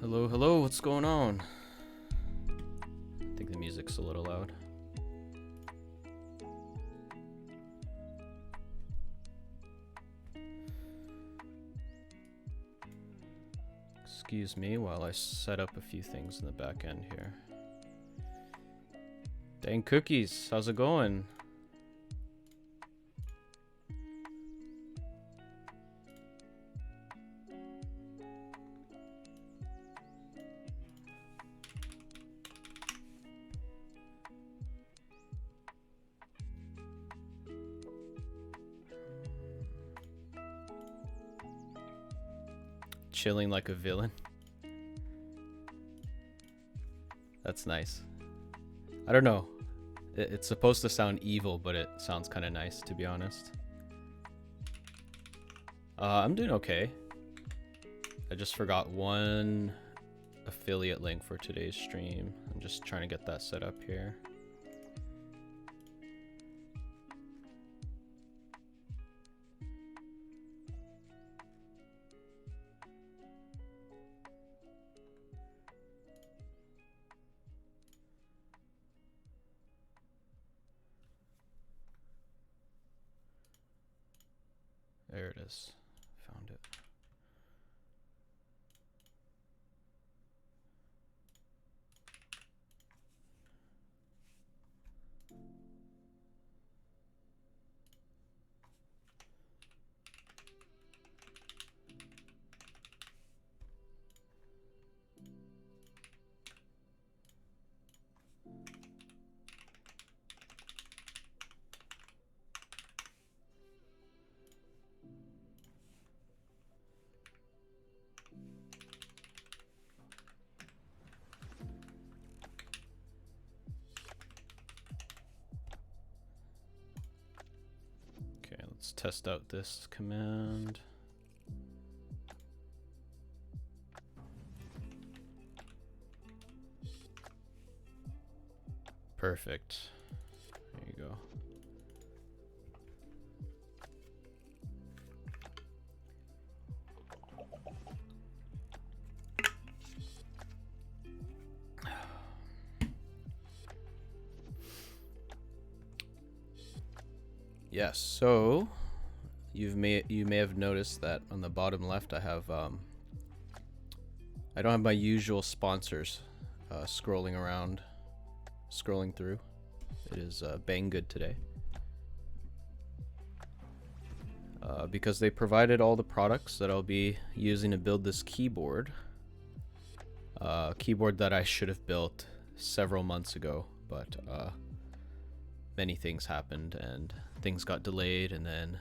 Hello, hello, what's going on? I think the music's a little loud. Excuse me while I set up a few things in the back end here. Dang cookies, how's it going? Chilling like a villain. That's nice. I don't know. It's supposed to sound evil, but it sounds kind of nice, to be honest. I'm doing okay. I just forgot one affiliate link for today's stream. I'm just trying to get that set up here. There it is. Found it. Let's test out this command. Perfect. There you go. Yes, so you may have noticed that on the bottom left I have I don't have my usual sponsors scrolling through. It is Banggood today because they provided all the products that I'll be using to build this keyboard. Keyboard that I should have built several months ago, but many things happened and things got delayed, and then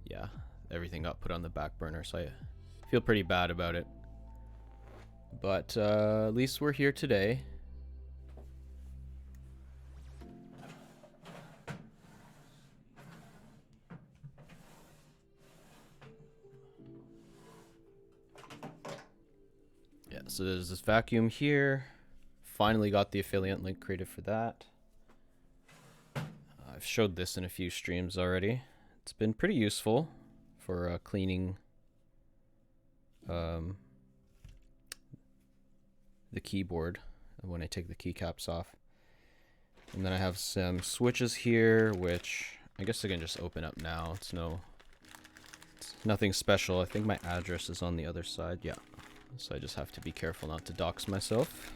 yeah, everything got put on the back burner, so I feel pretty bad about it. But at least we're here today. Yeah, so there's this vacuum here. Finally got the affiliate link created for that. I've showed this in a few streams already. It's been pretty useful for cleaning the keyboard when I take the keycaps off. And then I have some switches here, which I guess I can just open up now. It's nothing special. I think my address is on the other side. Yeah. So I just have to be careful not to dox myself.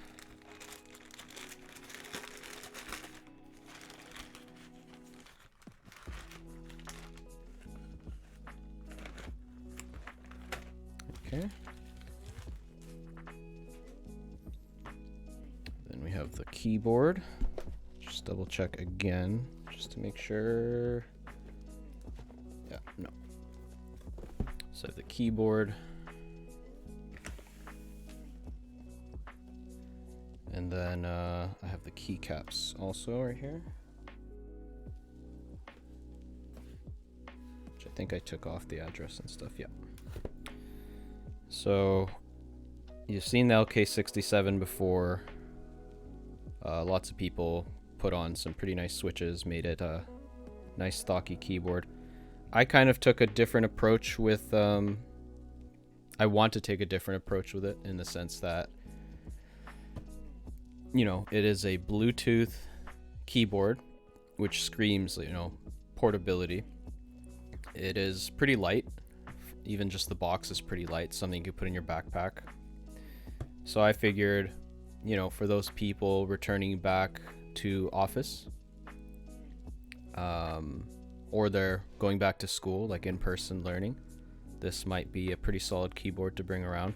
Okay. Then we have the keyboard. Just double check again, just to make sure. Yeah, no. So the keyboard. And then I have the keycaps also right here. Which I think I took off the address and stuff, yeah. So you've seen the LK67 before. Lots of people put on some pretty nice switches, made it a nice stocky keyboard. I kind of took a different approach with, I want to take a different approach with it in the sense that, you know, it is a Bluetooth keyboard, which screams, you know, portability. It is pretty light. Even just the box is pretty light, something you could put in your backpack. So I figured, you know, for those people returning back to office, or they're going back to school, like in-person learning, this might be a pretty solid keyboard to bring around.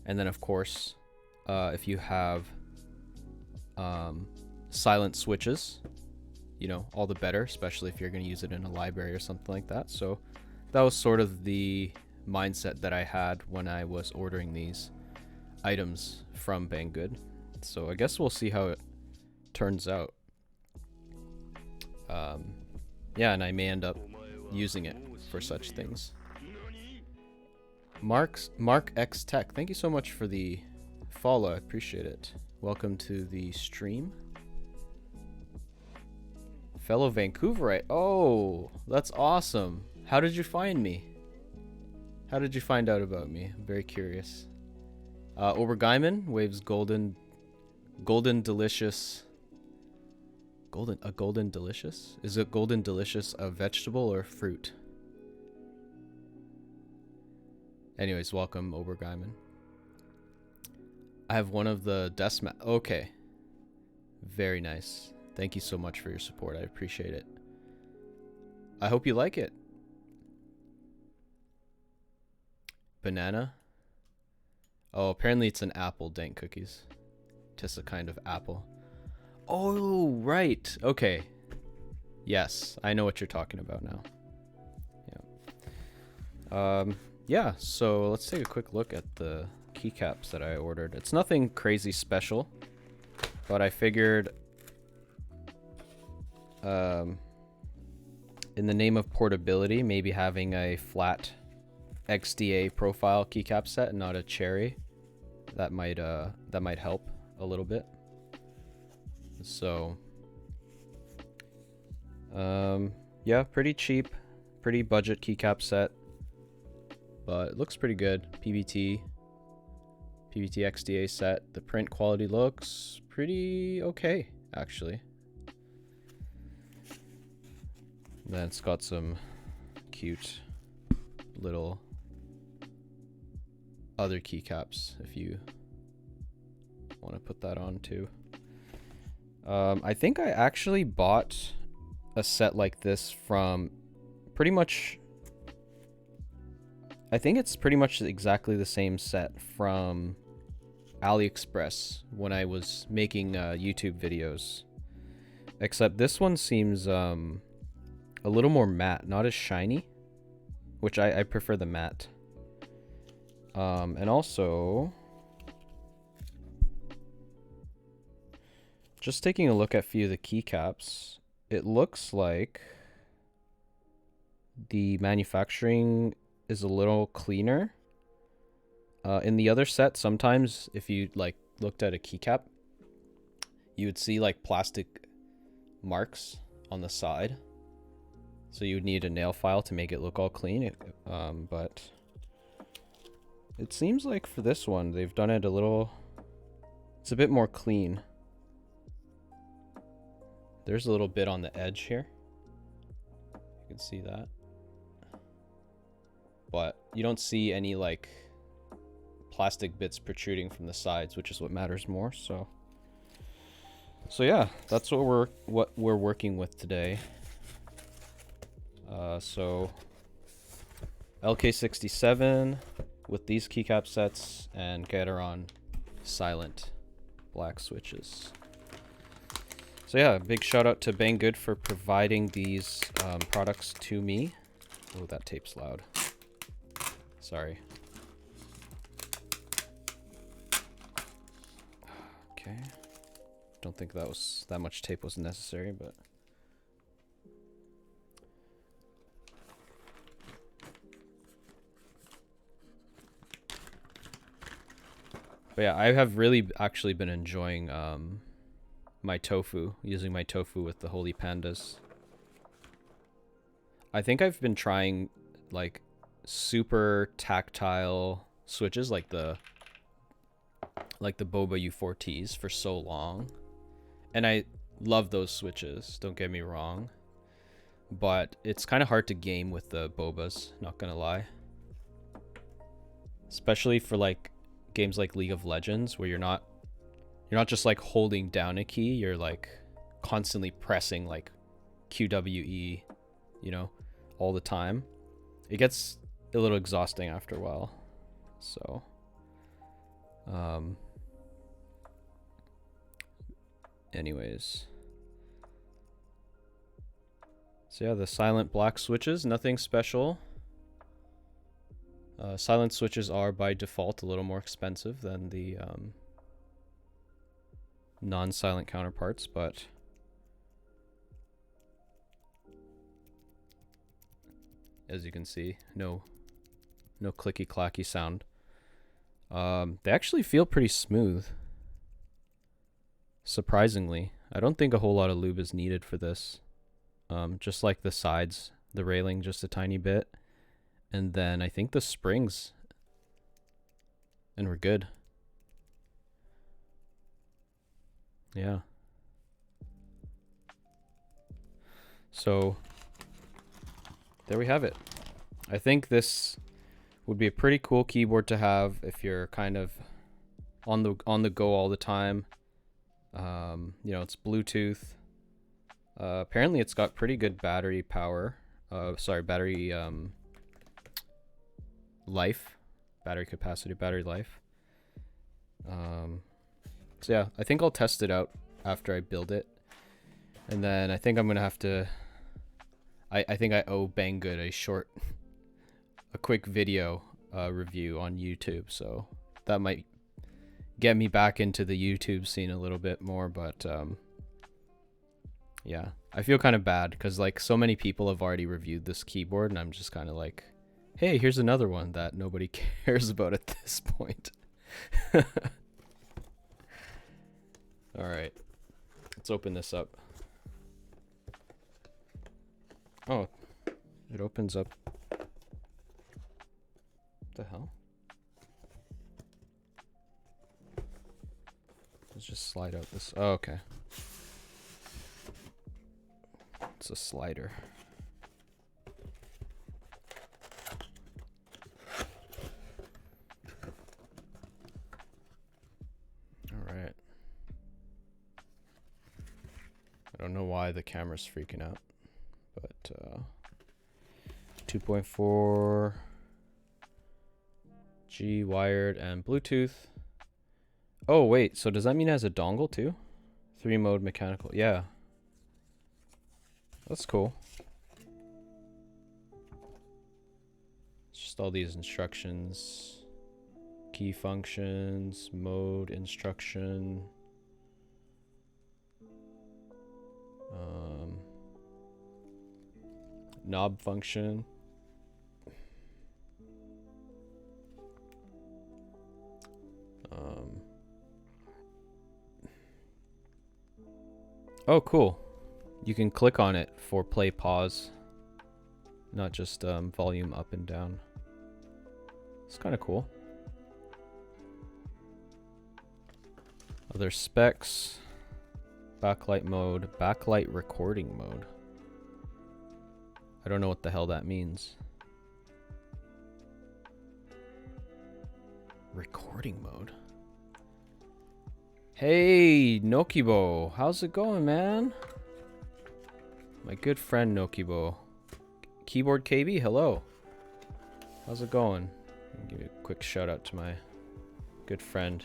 And then of course, if you have silent switches, you know, all the better, especially if you're going to use it in a library or something like that. So that was sort of the mindset that I had when I was ordering these items from Banggood. So I guess we'll see how it turns out. Yeah, and I may end up using it for such things. Mark X Tech, thank you so much for the follow. I appreciate it. Welcome to the stream. Fellow Vancouverite. Oh, that's awesome. How did you find me? How did you find out about me? I'm very curious. Obergeiman waves golden delicious. Golden delicious? Is it golden delicious a vegetable or fruit? Anyways, welcome Obergeiman. I have one of the desk mat. Okay. Very nice. Thank you so much for your support. I appreciate it. I hope you like it. Banana. Oh, apparently it's an apple, dank cookies. Just a kind of apple. Oh, right. Okay. Yes, I know what you're talking about now. Yeah. Yeah, so let's take a quick look at the keycaps that I ordered. It's nothing crazy special, but I figured in the name of portability, maybe having a flat XDA profile keycap set and not a cherry, that might help a little bit. So yeah, pretty cheap, pretty budget keycap set, but it looks pretty good. PBT XDA set. The print quality looks pretty okay, actually. Then it's got some cute little other keycaps if you want to put that on too. I think I actually bought a set like this from pretty much, I think it's pretty much exactly the same set from AliExpress when I was making YouTube videos, except this one seems a little more matte, not as shiny, which I prefer the matte. And also, just taking a look at a few of the keycaps, it looks like the manufacturing is a little cleaner. In the other set, sometimes if you like looked at a keycap, you would see like plastic marks on the side. So you would need a nail file to make it look all clean. But it seems like for this one, they've done it a little, it's a bit more clean. There's a little bit on the edge here. You can see that. But you don't see any like plastic bits protruding from the sides, which is what matters more. So yeah, that's what we're working with today. So LK67 with these keycap sets and Gateron silent black switches. So yeah, big shout out to Banggood for providing these products to me. Oh, that tape's loud. Sorry. Okay. Don't think that much tape was necessary, but yeah, I have really actually been enjoying my tofu, using my tofu with the Holy Pandas. I think I've been trying like super tactile switches like the Boba U4Ts for so long, and I love those switches, don't get me wrong, but it's kind of hard to game with the Bobas, not gonna lie, especially for like games like League of Legends where you're not just like holding down a key, you're like constantly pressing like QWE, you know, all the time. It gets a little exhausting after a while. So anyways, so yeah, the silent black switches, nothing special. Silent switches are by default a little more expensive than the non-silent counterparts, but as you can see, no clicky clacky sound. They actually feel pretty smooth, surprisingly. I don't think a whole lot of lube is needed for this. Just like the sides, the railing just a tiny bit, and then I think the springs, and we're good. Yeah. So there we have it. I think this would be a pretty cool keyboard to have if you're kind of on the go all the time. You know, it's Bluetooth. Apparently it's got pretty good battery power. Battery life, battery capacity, battery life. So yeah, I think I'll test it out after I build it, and then I think I'm gonna have to. I think I owe Banggood a quick video review on YouTube, so that might get me back into the YouTube scene a little bit more. But yeah, I feel kind of bad because like so many people have already reviewed this keyboard, and I'm just kind of like, hey, here's another one that nobody cares about at this point. All right, let's open this up. Oh, it opens up. What the hell? Let's just slide out this. Oh, okay. It's a slider. All right. I don't know why the camera's freaking out, but 2.4 G wired and Bluetooth. Oh wait, so does that mean it has a dongle too? 3-mode mechanical. Yeah. That's cool. It's just all these instructions. Key functions, mode instruction. Knob function. Oh, cool. You can click on it for play pause, not just volume up and down. It's kind of cool. Other specs, backlight mode, backlight recording mode. I don't know what the hell that means. Recording mode. Hey, Nokibo, how's it going, man? My good friend Nokibo. Keyboard KB, hello. How's it going? I'll give you a quick shout out to my good friend.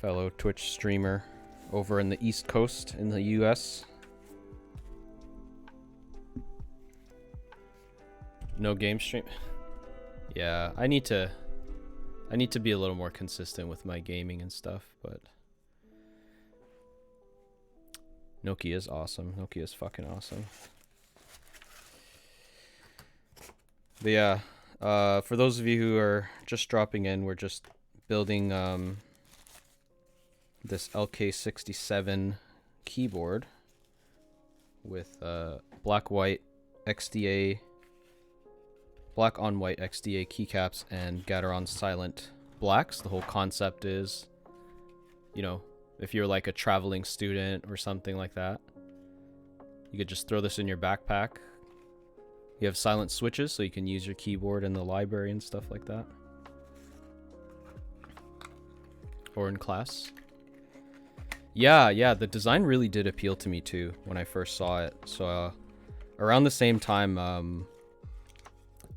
Fellow Twitch streamer over in the East Coast in the US. No game stream. Yeah, I need to be a little more consistent with my gaming and stuff, but Nokia is awesome. Nokia is fucking awesome. But yeah, for those of you who are just dropping in, we're just building this LK67 keyboard with black on white XDA keycaps and Gateron silent blacks. The whole concept is, you know, if you're like a traveling student or something like that, you could just throw this in your backpack. You have silent switches, so you can use your keyboard in the library and stuff like that, or in class. Yeah, the design really did appeal to me too when I first saw it. So around the same time,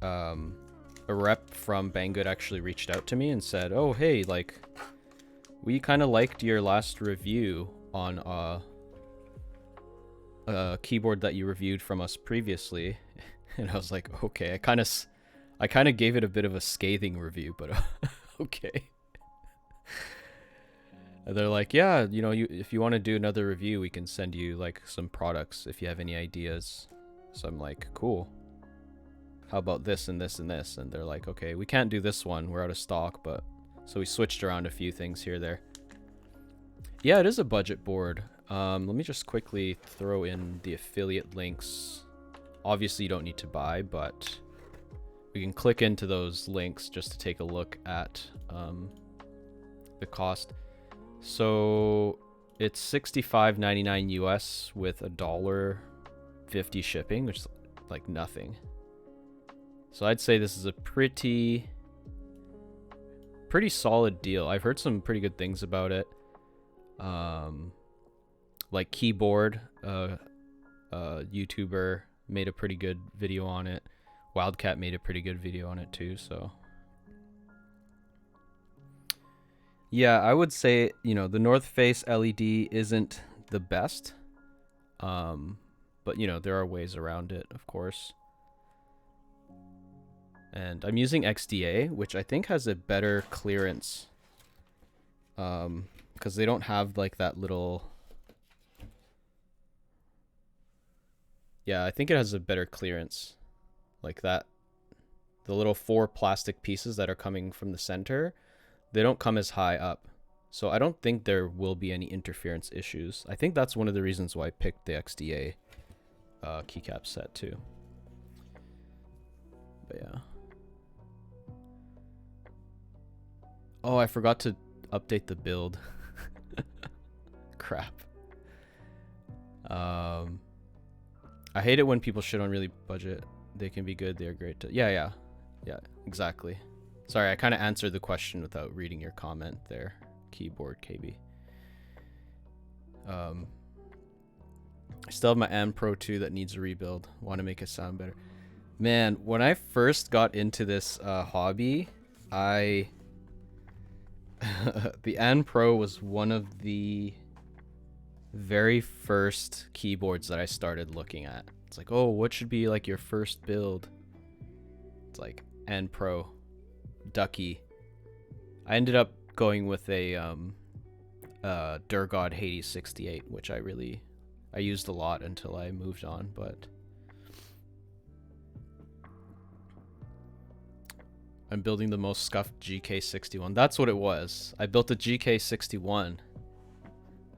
a rep from Banggood actually reached out to me and said, oh hey, like, we kind of liked your last review on a keyboard that you reviewed from us previously. And I was like, okay, I kind of gave it a bit of a scathing review, but okay. And they're like, yeah, you know, if you want to do another review, we can send you like some products if you have any ideas. So I'm like, cool. How about this and this and this? And they're like, okay, we can't do this one, we're out of stock, but so we switched around a few things here there. Yeah, it is a budget board. Let me just quickly throw in the affiliate links. Obviously you don't need to buy, but we can click into those links just to take a look at the cost. So it's $65.99 US with $1.50 shipping, which is like nothing. So I'd say this is a pretty solid deal. I've heard some pretty good things about it. Like Keyboard, YouTuber, made a pretty good video on it. Wildcat made a pretty good video on it too, so yeah, I would say, you know, the North Face LED isn't the best, but you know, there are ways around it, of course. And I'm using XDA, which I think has a better clearance. Because they don't have like that little... Yeah, I think it has a better clearance. Like that. The little 4 plastic pieces that are coming from the center, they don't come as high up. So I don't think there will be any interference issues. I think that's one of the reasons why I picked the XDA keycap set too. But yeah. Oh, I forgot to update the build. Crap. I hate it when people shit on really budget. They can be good. They're great. Yeah, exactly. Sorry, I kind of answered the question without reading your comment there. Keyboard KB. I still have my M Pro 2 that needs a rebuild. Want to make it sound better. Man, when I first got into this hobby, the N Pro was one of the very first keyboards that I started looking at. It's like, oh, what should be like your first build? It's like N Pro, Ducky. I ended up going with a Durgod Hades 68, which I used a lot until I moved on, but I'm building the most scuffed GK61. That's what it was. I built a GK61,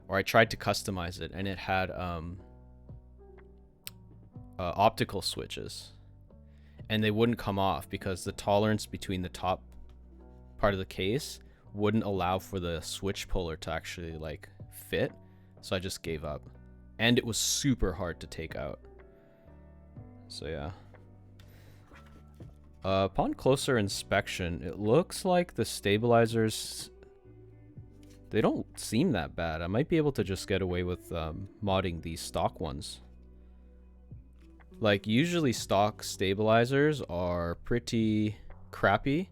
or I tried to customize it, and it had optical switches, and they wouldn't come off because the tolerance between the top part of the case wouldn't allow for the switch puller to actually like fit, so I just gave up. And it was super hard to take out. So yeah. Upon closer inspection, it looks like the stabilizers, they don't seem that bad. I might be able to just get away with modding these stock ones. Like, usually stock stabilizers are pretty crappy,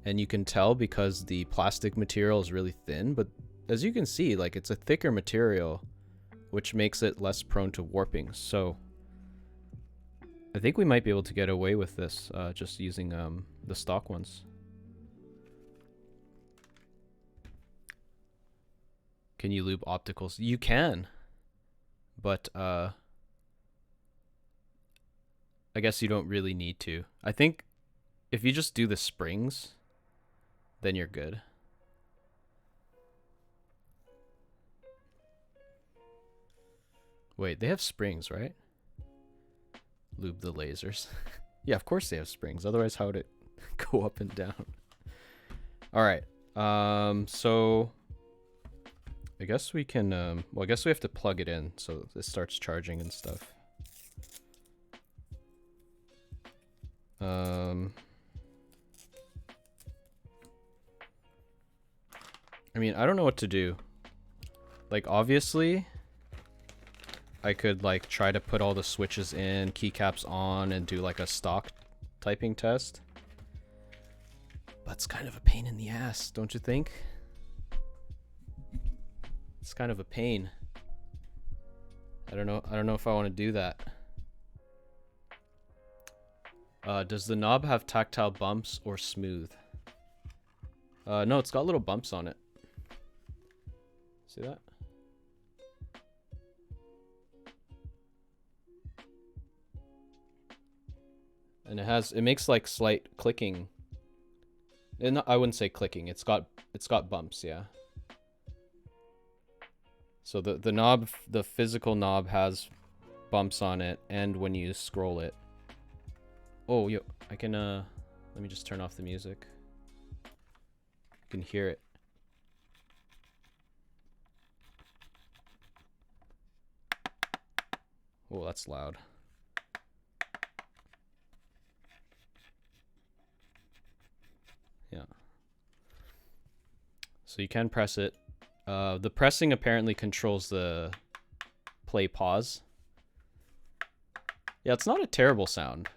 and you can tell because the plastic material is really thin, but as you can see, like, it's a thicker material, which makes it less prone to warping. So I think we might be able to get away with this just using the stock ones. Can you lube opticals? You can, but I guess you don't really need to. I think if you just do the springs, then you're good. Wait, they have springs, right? Lube the lasers. Yeah, of course they have springs. Otherwise, how would it go up and down? All right. So I guess we can, well, I guess we have to plug it in so it starts charging and stuff. I mean, I don't know what to do. Like, obviously, I could, like, try to put all the switches in, keycaps on, and do, like, a stock typing test. But it's kind of a pain in the ass, don't you think? It's kind of a pain. I don't know if I want to do that. Does the knob have tactile bumps or smooth? No, it's got little bumps on it. See that? And it makes like slight clicking. And I wouldn't say clicking. It's got bumps, yeah. So the knob, the physical knob has bumps on it, and when you scroll it. Oh, yo, I can let me just turn off the music. You can hear it. Oh, that's loud. Yeah. So you can press it. The pressing apparently controls the play pause. Yeah, it's not a terrible sound.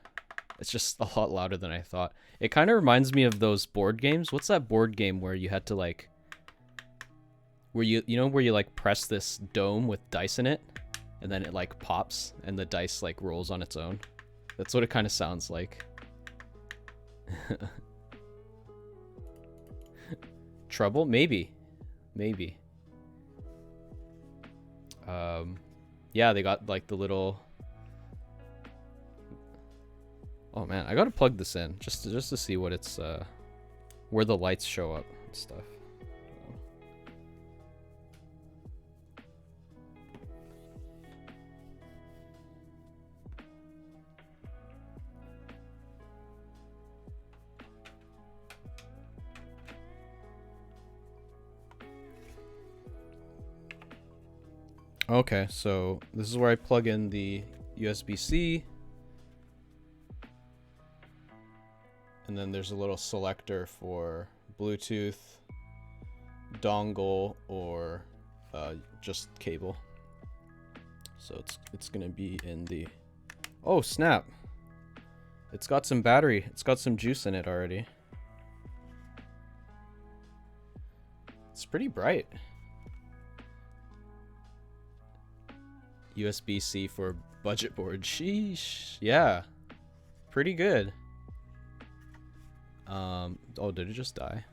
It's just a lot louder than I thought. It kind of reminds me of those board games. What's that board game where you had to like, where you know where you like press this dome with dice in it, and then it like pops and the dice like rolls on its own? That's what it kind of sounds like. Trouble? Maybe. Yeah, they got like the little... Oh man, I gotta plug this in just to see what it's where the lights show up and stuff. Okay, so this is where I plug in the USB-C. And then there's a little selector for Bluetooth, dongle, or just cable. So it's gonna be in the... Oh snap! It's got some battery. It's got some juice in it already. It's pretty bright. USB-C for budget board. Sheesh. Yeah. Pretty good. Oh, did it just die?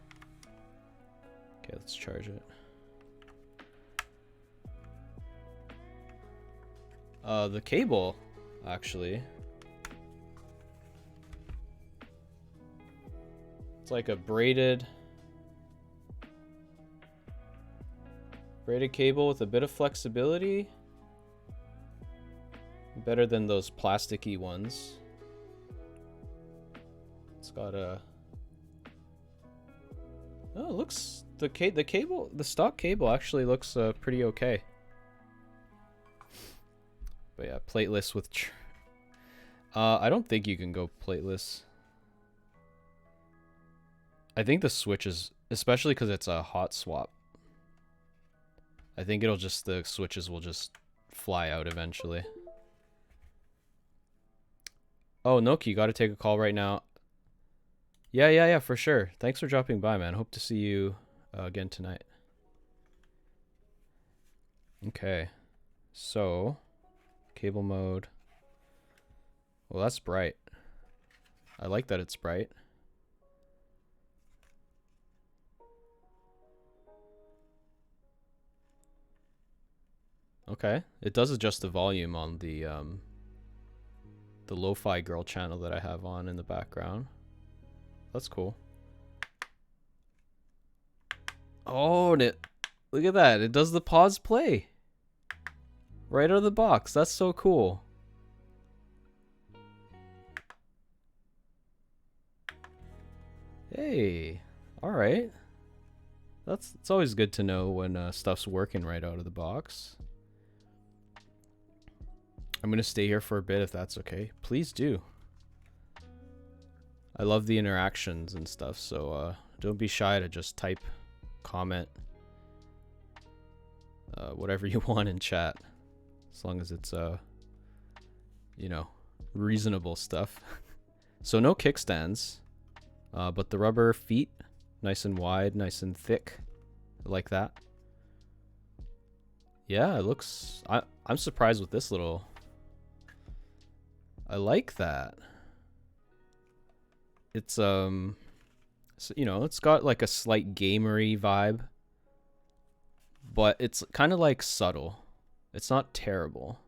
Okay, let's charge it. The cable, actually. It's like a braided cable with a bit of flexibility. Better than those plasticky ones. It's got a... Oh, it looks... The stock cable actually looks pretty okay. But yeah, plateless with... I don't think you can go plateless. I think the switches, especially because it's a hot swap, I think it'll just... The switches will just fly out eventually. Oh, Noki, you gotta take a call right now. Yeah, for sure. Thanks for dropping by, man. Hope to see you again tonight. Okay. So, cable mode. Well, that's bright. I like that it's bright. Okay. It does adjust the volume on the lo-fi girl channel that I have on in the background. That's cool. Oh, look at that. It does the pause play right out of the box. That's so cool. Hey, all right. It's always good to know when stuff's working right out of the box. I'm gonna stay here for a bit if that's okay. Please do. I love the interactions and stuff, so don't be shy to just type, comment, whatever you want in chat, as long as it's you know, reasonable stuff. So no kickstands, but the rubber feet, nice and wide, nice and thick, I like that. Yeah, it looks... I'm surprised with this little... I like that. It's so, you know, it's got like a slight gamery vibe, but it's kind of like subtle. It's not terrible.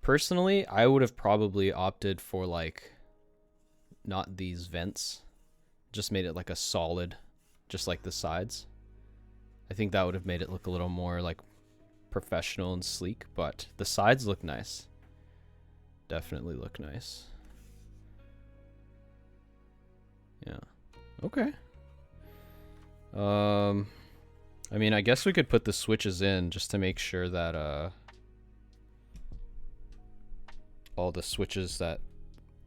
Personally, I would have probably opted for like not these vents, just made it like a solid, just like the sides. I think that would have made it look a little more like professional and sleek, but the sides look nice. Definitely look nice. Yeah. Okay. I mean, I guess we could put the switches in just to make sure that all the switches that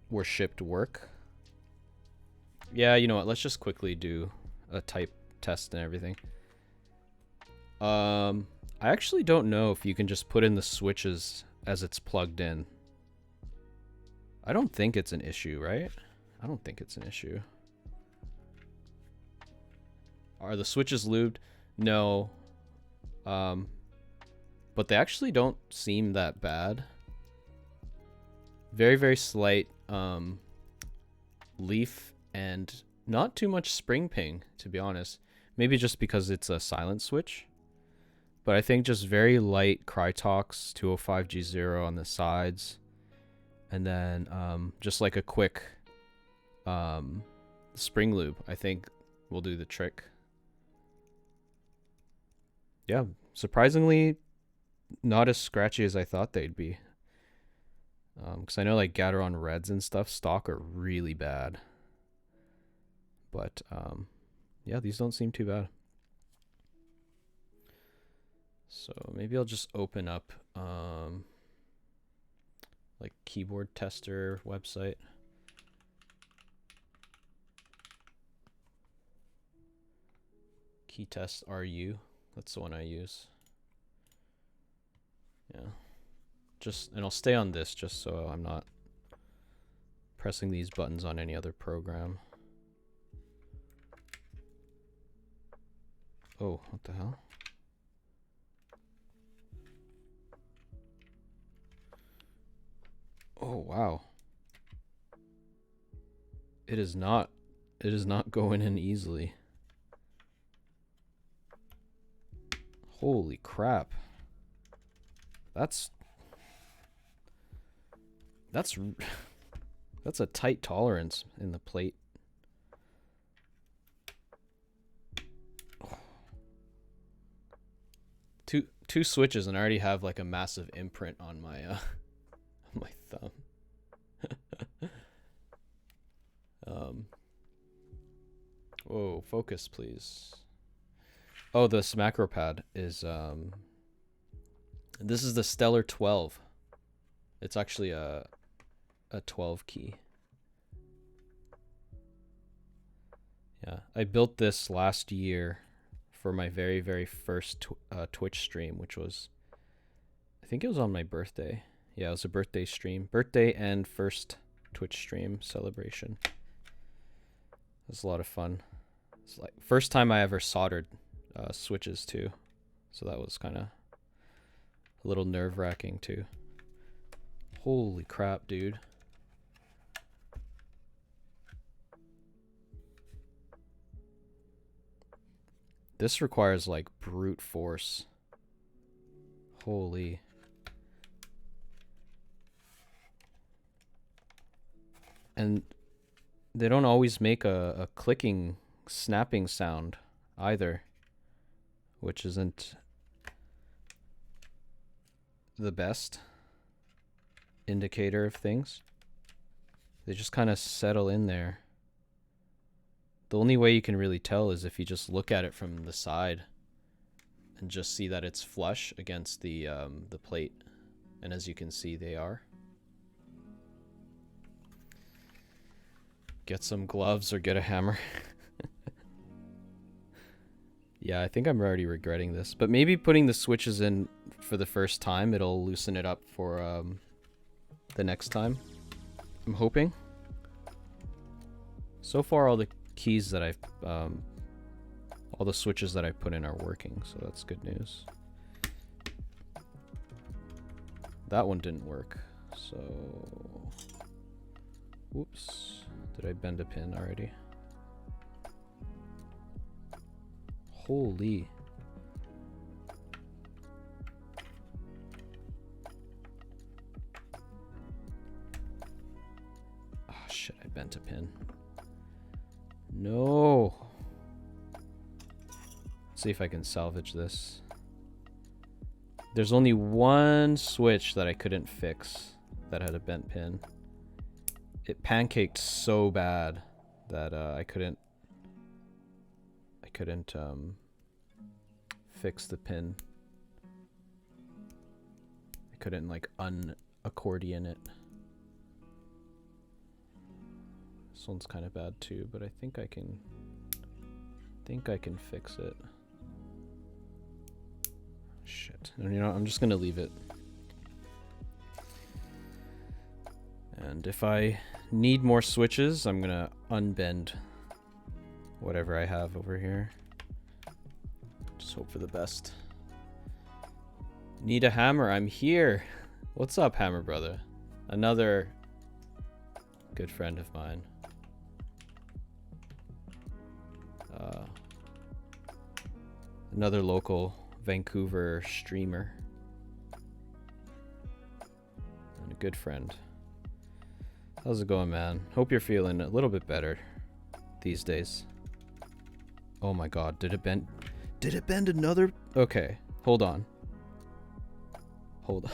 were shipped work. Yeah, you know what? Let's just quickly do a type test and everything. I actually don't know if you can just put in the switches as it's plugged in. I don't think it's an issue, right? I don't think it's an issue. Are the switches lubed? No. But they actually don't seem that bad. Very, very slight leaf and not too much spring ping, to be honest. Maybe just because it's a silent switch. But I think just very light Crytox 205G0 on the sides. And then just like a quick spring lube, I think will do the trick. Yeah, surprisingly not as scratchy as I thought they'd be. Because I know like Gateron Reds and stuff stock are really bad. But yeah, these don't seem too bad. So maybe I'll just open up like keyboard tester website. Keytest RU, that's the one I use. Yeah, and I'll stay on this just so I'm not pressing these buttons on any other program. Oh, what the hell? Oh, wow. It is not going in easily. Holy crap. That's a tight tolerance in the plate. Two switches and I already have like a massive imprint on my my thumb. Whoa, focus please. Oh, this macro pad is this is the Stellar 12. It's actually a 12 key. Yeah, I built this last year for my very, very first Twitch stream, which was, I think it was on my birthday. Yeah, it was a birthday stream. Birthday and first Twitch stream celebration. It was a lot of fun. It's like first time I ever soldered switches too. So that was kind of a little nerve-wracking too. Holy crap, dude. This requires like brute force. Holy. And they don't always make a clicking, snapping sound either, which isn't the best indicator of things. They just kind of settle in there. The only way you can really tell is if you just look at it from the side and just see that it's flush against the plate. And as you can see, they are. Get some gloves or get a hammer. Yeah, I think I'm already regretting this. But maybe putting the switches in for the first time, it'll loosen it up for the next time. I'm hoping. So far, all the keys that I've all the switches that I put in are working, so that's good news. That one didn't work, so whoops, did I bend a pin already? Holy. Oh shit, I bent a pin. No. Let's see if I can salvage this. There's only one switch that I couldn't fix that had a bent pin. It pancaked so bad that I couldn't fix the pin. I couldn't like un-accordion it. This one's kind of bad too, but I think I can fix it. Shit. And you know, I'm just gonna leave it. And if I need more switches, I'm gonna unbend whatever I have over here. Just hope for the best. Need a hammer? I'm here. What's up, hammer brother? Another good friend of mine. Another local Vancouver streamer. And a good friend. How's it going, man? Hope you're feeling a little bit better these days. Oh my god, did it bend? Did it bend another? Okay, hold on. Hold on.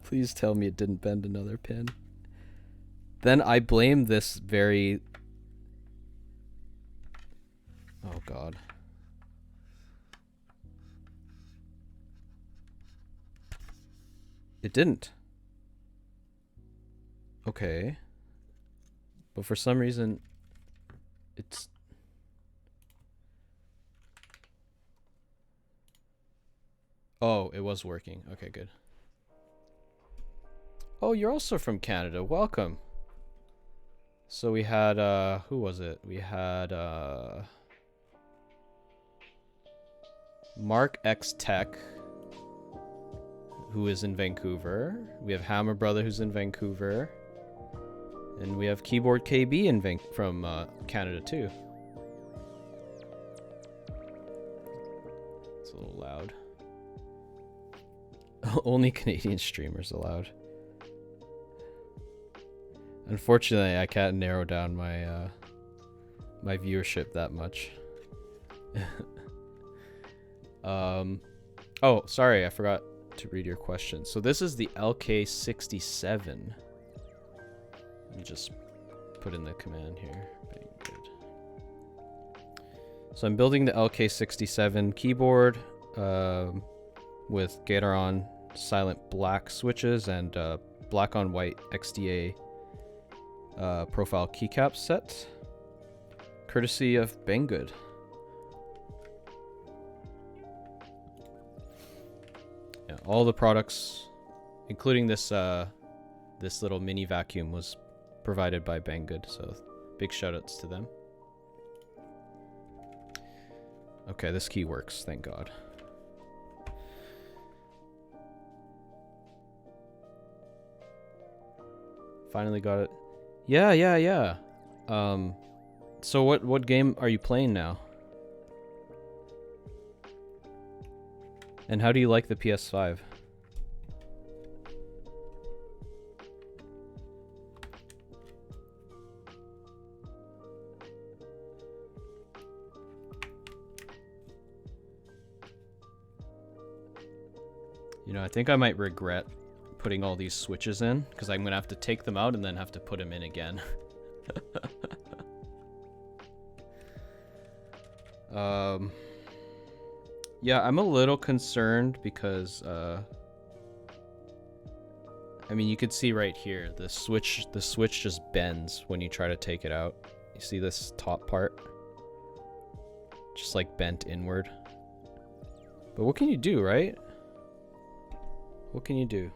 Please tell me it didn't bend another pin. Then I blame this very... Oh god. It didn't. Okay. But for some reason, it's... Oh, it was working. Okay, good. Oh, you're also from Canada. Welcome. So we had, who was it? We had, Mark X Tech, who is in Vancouver. We have Hammer Brother, who's in Vancouver. And we have Keyboard KB from Canada, too. It's a little loud. Only Canadian streamers allowed. Unfortunately, I can't narrow down my my viewership that much. Oh, sorry, I forgot to read your question. So this is the LK67. Let me just put in the command here. So I'm building the LK67 keyboard with Gateron silent black switches and black on white XDA profile keycap set, courtesy of Banggood. Yeah, all the products, including this this little mini vacuum, was provided by Banggood, so big shoutouts to them. Okay, this key works, thank God. Finally got it. Yeah. So what game are you playing now? And how do you like the PS5? You know, I think I might regret putting all these switches in, because I'm gonna have to take them out and then have to put them in again. Yeah, I'm a little concerned because I mean, you could see right here the switch just bends when you try to take it out. You see this top part just like bent inward. But what can you do, right? What can you do?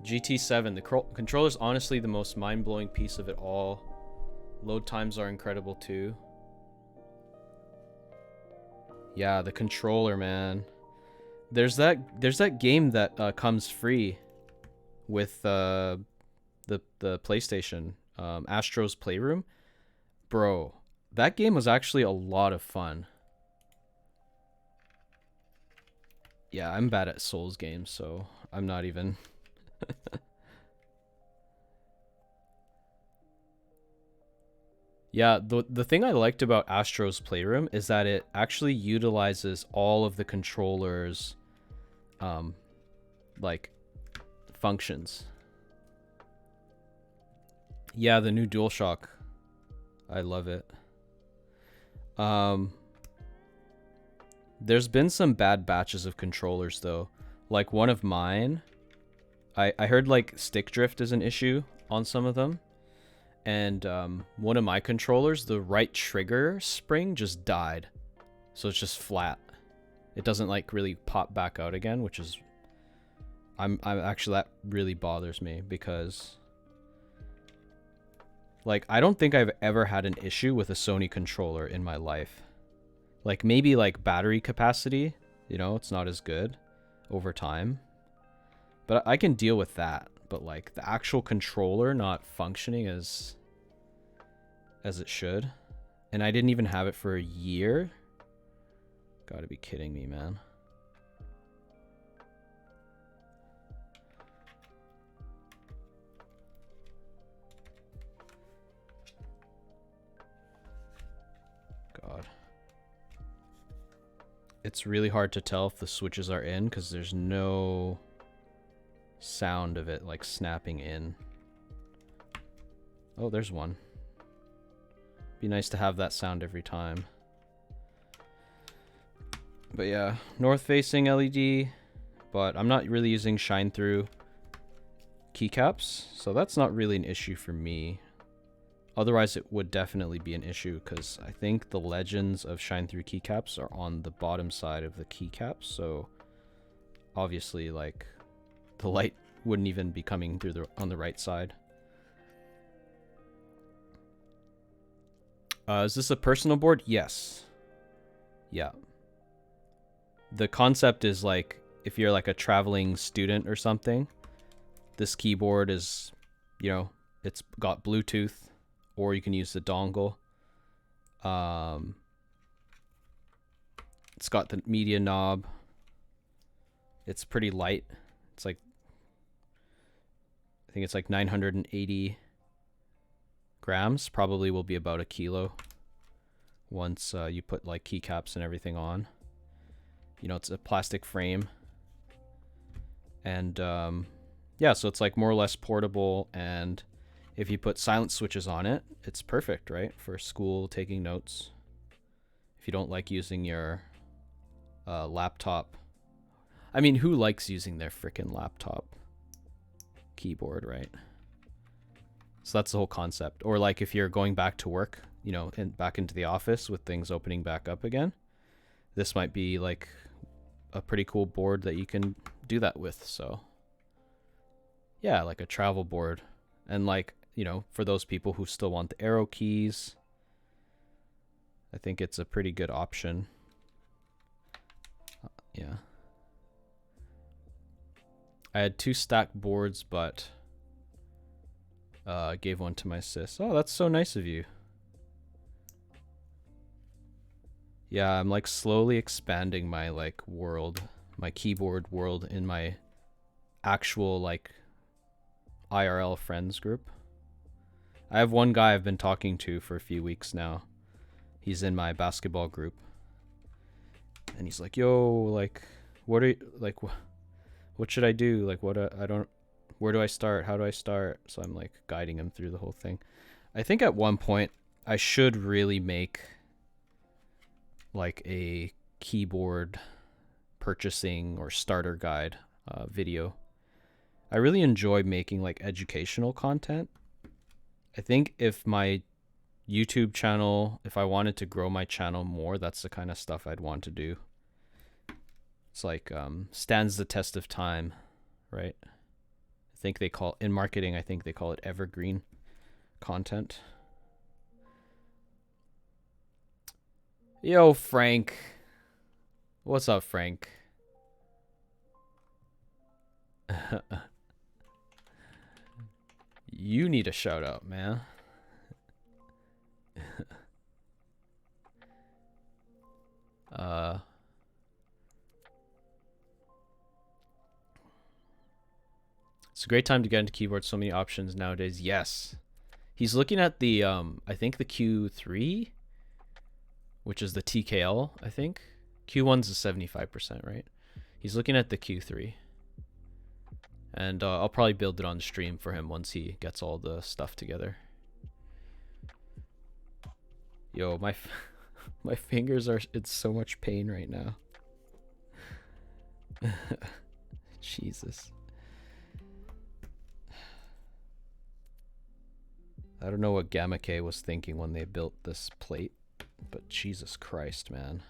GT7, the controller's honestly the most mind-blowing piece of it all. Load times are incredible too. Yeah, the controller, man. There's that game that comes free with the PlayStation, Astro's Playroom. Bro, that game was actually a lot of fun. Yeah, I'm bad at Souls games, so I'm not even... Yeah, the thing I liked about Astro's Playroom is that it actually utilizes all of the controller's like functions. Yeah, the new DualShock. I love it. There's been some bad batches of controllers though. Like one of mine, I heard like stick drift is an issue on some of them. And one of my controllers, the right trigger spring just died. So it's just flat. It doesn't like really pop back out again, which is... I'm actually, that really bothers me because... Like, I don't think I've ever had an issue with a Sony controller in my life. Like, maybe like battery capacity, you know, it's not as good over time. But I can deal with that. but like the actual controller not functioning as it should. And I didn't even have it for a year. Gotta be kidding me, man. God. It's really hard to tell if the switches are in because there's no sound of it like snapping in. Oh, there's one. Be nice to have that sound every time. But yeah, north facing LED, but I'm not really using shine through keycaps, so that's not really an issue for me. Otherwise, it would definitely be an issue because I think the legends of shine through keycaps are on the bottom side of the keycaps, so obviously like the light wouldn't even be coming through on the right side. Is this a personal board? Yes. Yeah. The concept is like, if you're like a traveling student or something, this keyboard is, you know, it's got Bluetooth, or you can use the dongle. It's got the media knob. It's pretty light. It's like, I think it's like 980 grams, probably will be about a kilo once you put like keycaps and everything on. You know, it's a plastic frame, and yeah, so it's like more or less portable, and if you put silent switches on it, it's perfect, right, for school, taking notes. If you don't like using your laptop, I mean, who likes using their freaking laptop keyboard, right? So that's the whole concept. Or like if you're going back to work, you know, and back into the office with things opening back up again, this might be like a pretty cool board that you can do that with. So yeah, like a travel board. And like, you know, for those people who still want the arrow keys, I think it's a pretty good option. Yeah. I had 2 stacked boards, but I gave one to my sis. Oh, that's so nice of you. Yeah, I'm like slowly expanding my like world, my keyboard world in my actual like IRL friends group. I have one guy I've been talking to for a few weeks now. He's in my basketball group. And he's like, "Yo, like what are you, like what should I do? Like what I don't, where do I start? How do I start?" So I'm like guiding him through the whole thing. I think at one point I should really make like a keyboard purchasing or starter guide video. I really enjoy making like educational content. I think if my YouTube channel, if I wanted to grow my channel more, that's the kind of stuff I'd want to do. It's like stands the test of time, right? I think they call, in marketing, I think they call it evergreen content. Yo, Frank. What's up, Frank? You need a shout out, man. It's a great time to get into keyboards. So many options nowadays. Yes. He's looking at the, I think the Q3, which is the TKL, I think. Q1's is 75%, right? He's looking at the Q3. And I'll probably build it on stream for him once he gets all the stuff together. Yo, my fingers are, it's so much pain right now. Jesus. I don't know what Gamma K was thinking when they built this plate, but Jesus Christ, man.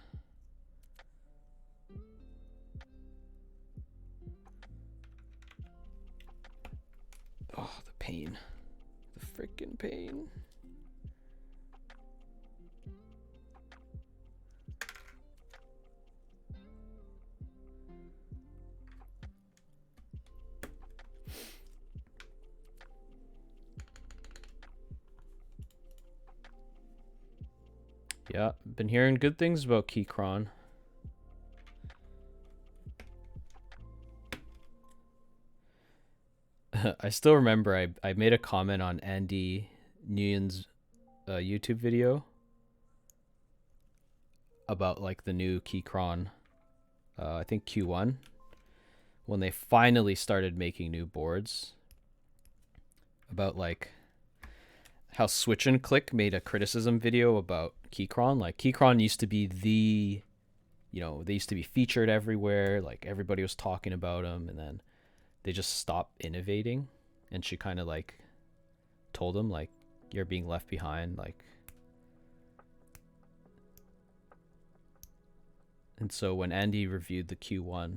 Oh, the pain. The freaking pain. Yeah, been hearing good things about Keychron. I still remember I made a comment on Andy Nguyen's YouTube video about like the new Keychron, I think Q1, when they finally started making new boards, about like how Switch and Click made a criticism video about Keychron. Like Keychron used to be the, you know, they used to be featured everywhere. Like everybody was talking about them, and then they just stopped innovating. And she kind of like told him like, you're being left behind. Like, and so when Andy reviewed the Q1,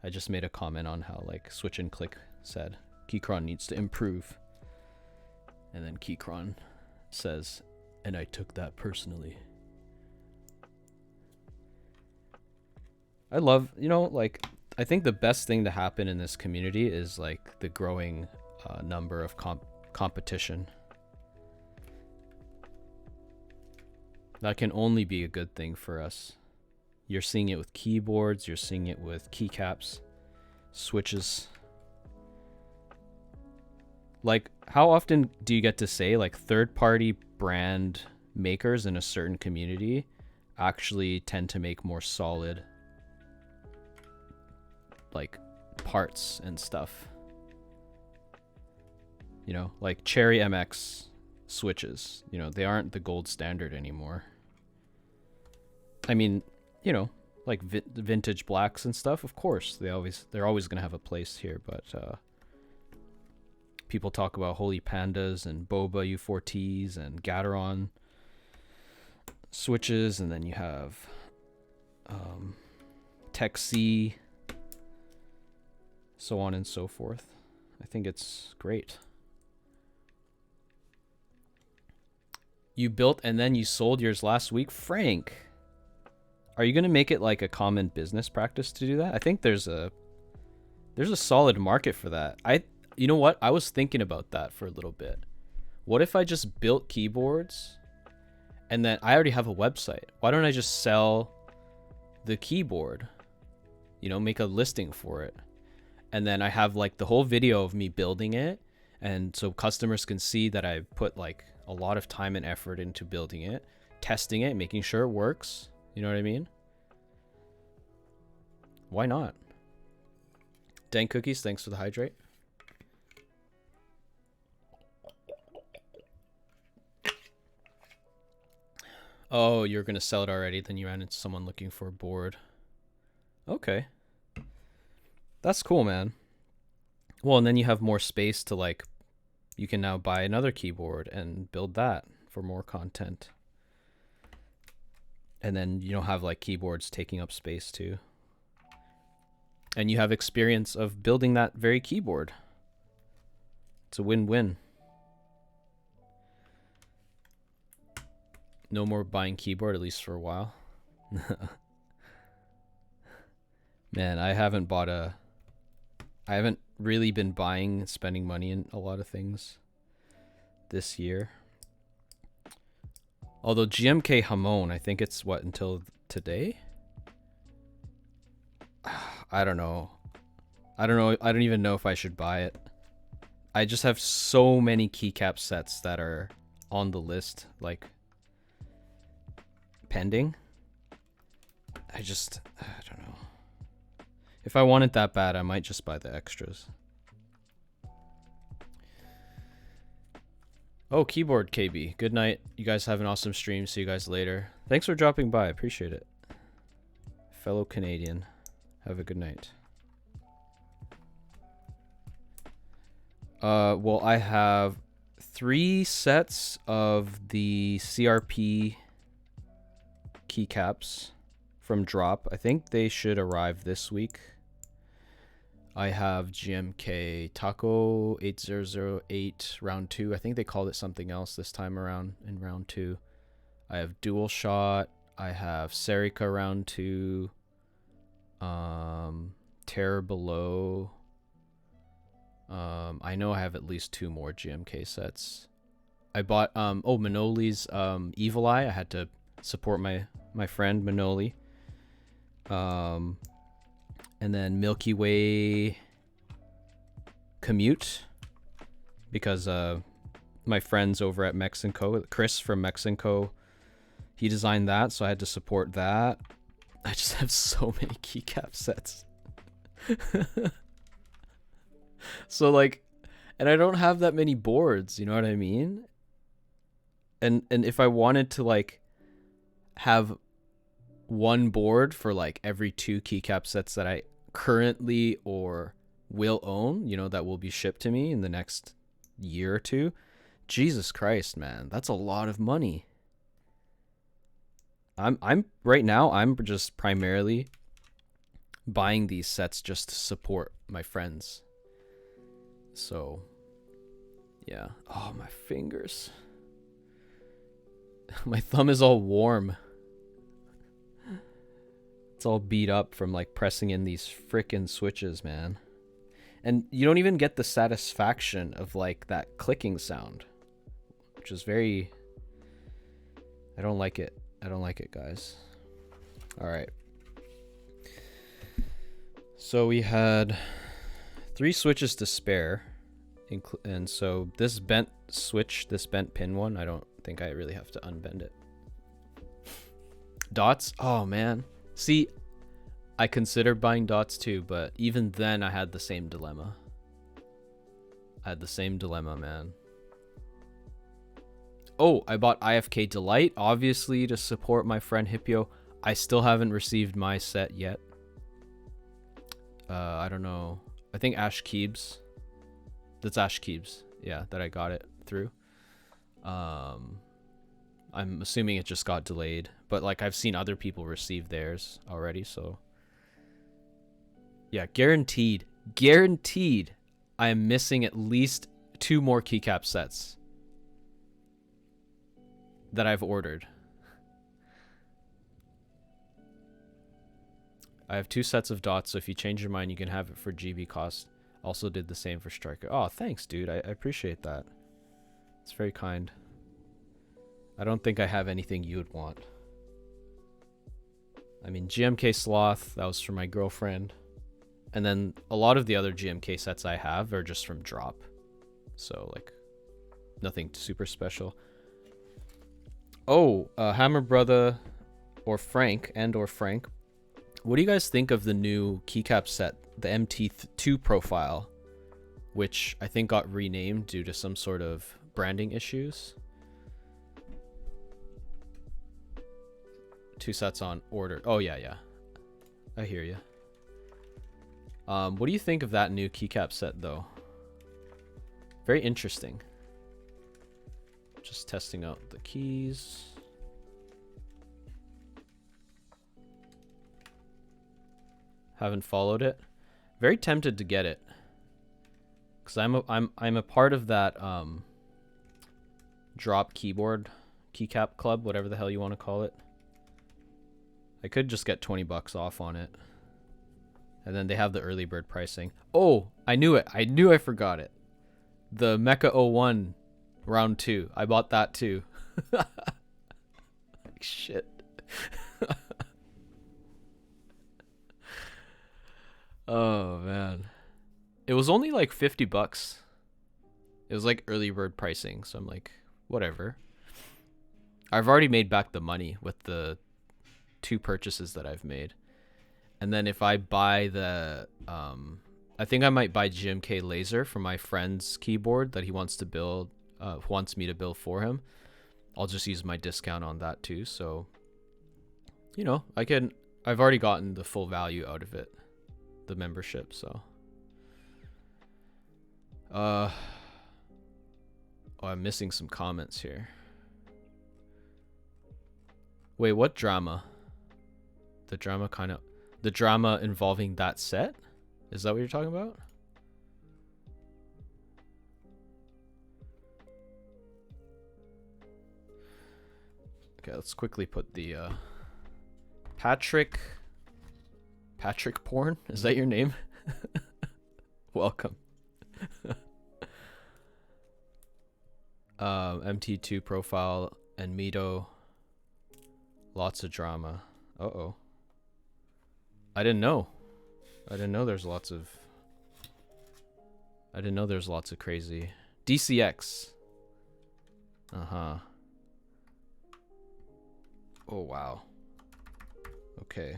I just made a comment on how like Switch and Click said Keychron needs to improve. And then Keychron says, and I took that personally. I love, you know, like, I think the best thing to happen in this community is like the growing number of competition. That can only be a good thing for us. You're seeing it with keyboards, you're seeing it with keycaps, switches. Like, how often do you get to say like third-party brand makers in a certain community actually tend to make more solid like parts and stuff? You know, like Cherry MX switches, you know, they aren't the gold standard anymore. I mean, you know, like vintage blacks and stuff, of course, they're always going to have a place here, but people talk about Holy Pandas and Boba U4Ts and Gateron switches, and then you have Tech C, so on and so forth. I think it's great. You built and then you sold yours last week, Frank. Are you gonna make it like a common business practice to do that? I think there's a solid market for that. You know what? I was thinking about that for a little bit. What if I just built keyboards and then I already have a website? Why don't I just sell the keyboard? You know, make a listing for it. And then I have like the whole video of me building it. And so customers can see that I put like a lot of time and effort into building it, testing it, making sure it works. You know what I mean? Why not? Dank Cookies, thanks for the hydrate. Oh, you're going to sell it already, then you ran into someone looking for a board. Okay. That's cool, man. Well, and then you have more space to like, you can now buy another keyboard and build that for more content. And then you don't have like keyboards taking up space too. And you have experience of building that very keyboard. It's a win-win. No more buying keyboard, at least for a while. Man, I haven't really been buying and spending money in a lot of things this year. Although GMK Hamon, I think it's what, until today? I don't know. I don't even know if I should buy it. I just have so many keycap sets that are on the list, like pending. I don't know. If I want it that bad, I might just buy the extras. Oh, keyboard KB. Good night. You guys have an awesome stream. See you guys later. Thanks for dropping by. Appreciate it. Fellow Canadian. Have a good night. Well, I have 3 sets of the CRP keycaps from Drop. I think they should arrive this week. I have GMK Taco 8008 round 2. I think they called it something else this time around in round 2. I have Dual Shot. I have Serica round 2. Terror Below. I know I have at least 2 more GMK sets. I bought Manoli's Evil Eye. I had to support my friend Manoli. And then Milky Way Commute, because my friends over at Mexico, Chris from Mexico, he designed that, so I had to support that. I just have so many keycap sets. So like, and I don't have that many boards, you know what I mean? And if I wanted to like have one board for like every 2 keycap sets that I currently or will own, you know, that will be shipped to me in the next year or 2, Jesus Christ, man, that's a lot of money. I'm right now, I'm just primarily buying these sets just to support my friends. So yeah. Oh, my fingers. My thumb is all warm. It's all beat up from like pressing in these frickin' switches, man. And you don't even get the satisfaction of like that clicking sound, which is very, I don't like it. I don't like it, guys. All right. So we had 3 switches to spare. And so this bent switch, this bent pin one, I don't think I really have to unbend it. Dots? Oh, man. See, I considered buying dots too, but even then I had the same dilemma. Man. Oh, I bought IFK Delight, obviously, to support my friend Hippio. I still haven't received my set yet. I don't know. I think Ash Keebs. That's Ash Keebs. Yeah, that I got it through. I'm assuming it just got delayed. But, like, I've seen other people receive theirs already, so... Yeah, guaranteed. Guaranteed I am missing at least 2 more keycap sets that I've ordered. I have 2 sets of dots, so if you change your mind, you can have it for GB cost. Also did the same for Striker. Oh, thanks, dude. I appreciate that. It's very kind. I don't think I have anything you would want. I mean, GMK Sloth, that was for my girlfriend. And then a lot of the other GMK sets I have are just from drop. So, like, nothing super special. Oh, Hammer Brother or Frank, what do you guys think of the new keycap set, the MT2 profile, which I think got renamed due to some sort of branding issues? 2 sets on order. Oh, yeah. I hear you. What do you think of that new keycap set, though? Very interesting. Just testing out the keys. Haven't followed it. Very tempted to get it, because I'm a part of that drop keyboard keycap club, whatever the hell you want to call it. I could just get 20 bucks off on it. And then they have the early bird pricing. Oh, I knew it. I knew I forgot it. The Mecha 01 round 2. I bought that too. Shit. Oh, man. It was only like 50 bucks. It was like early bird pricing. So I'm like, whatever. I've already made back the money with the 2 purchases that I've made. And then if I buy the, I think I might buy GMK Laser for my friend's keyboard that he wants to build, wants me to build for him. I'll just use my discount on that too. So, you know, I've already gotten the full value out of it, the membership. So, oh, I'm missing some comments here. Wait, what drama? The drama involving that set? Is that what you're talking about? Okay, let's quickly put the Patrick Porn? Is that your name? Welcome. MT2 profile and Mito. Lots of drama. Uh-oh. I didn't know. I didn't know there's lots of crazy. DCX. Uh-huh. Oh, wow. Okay.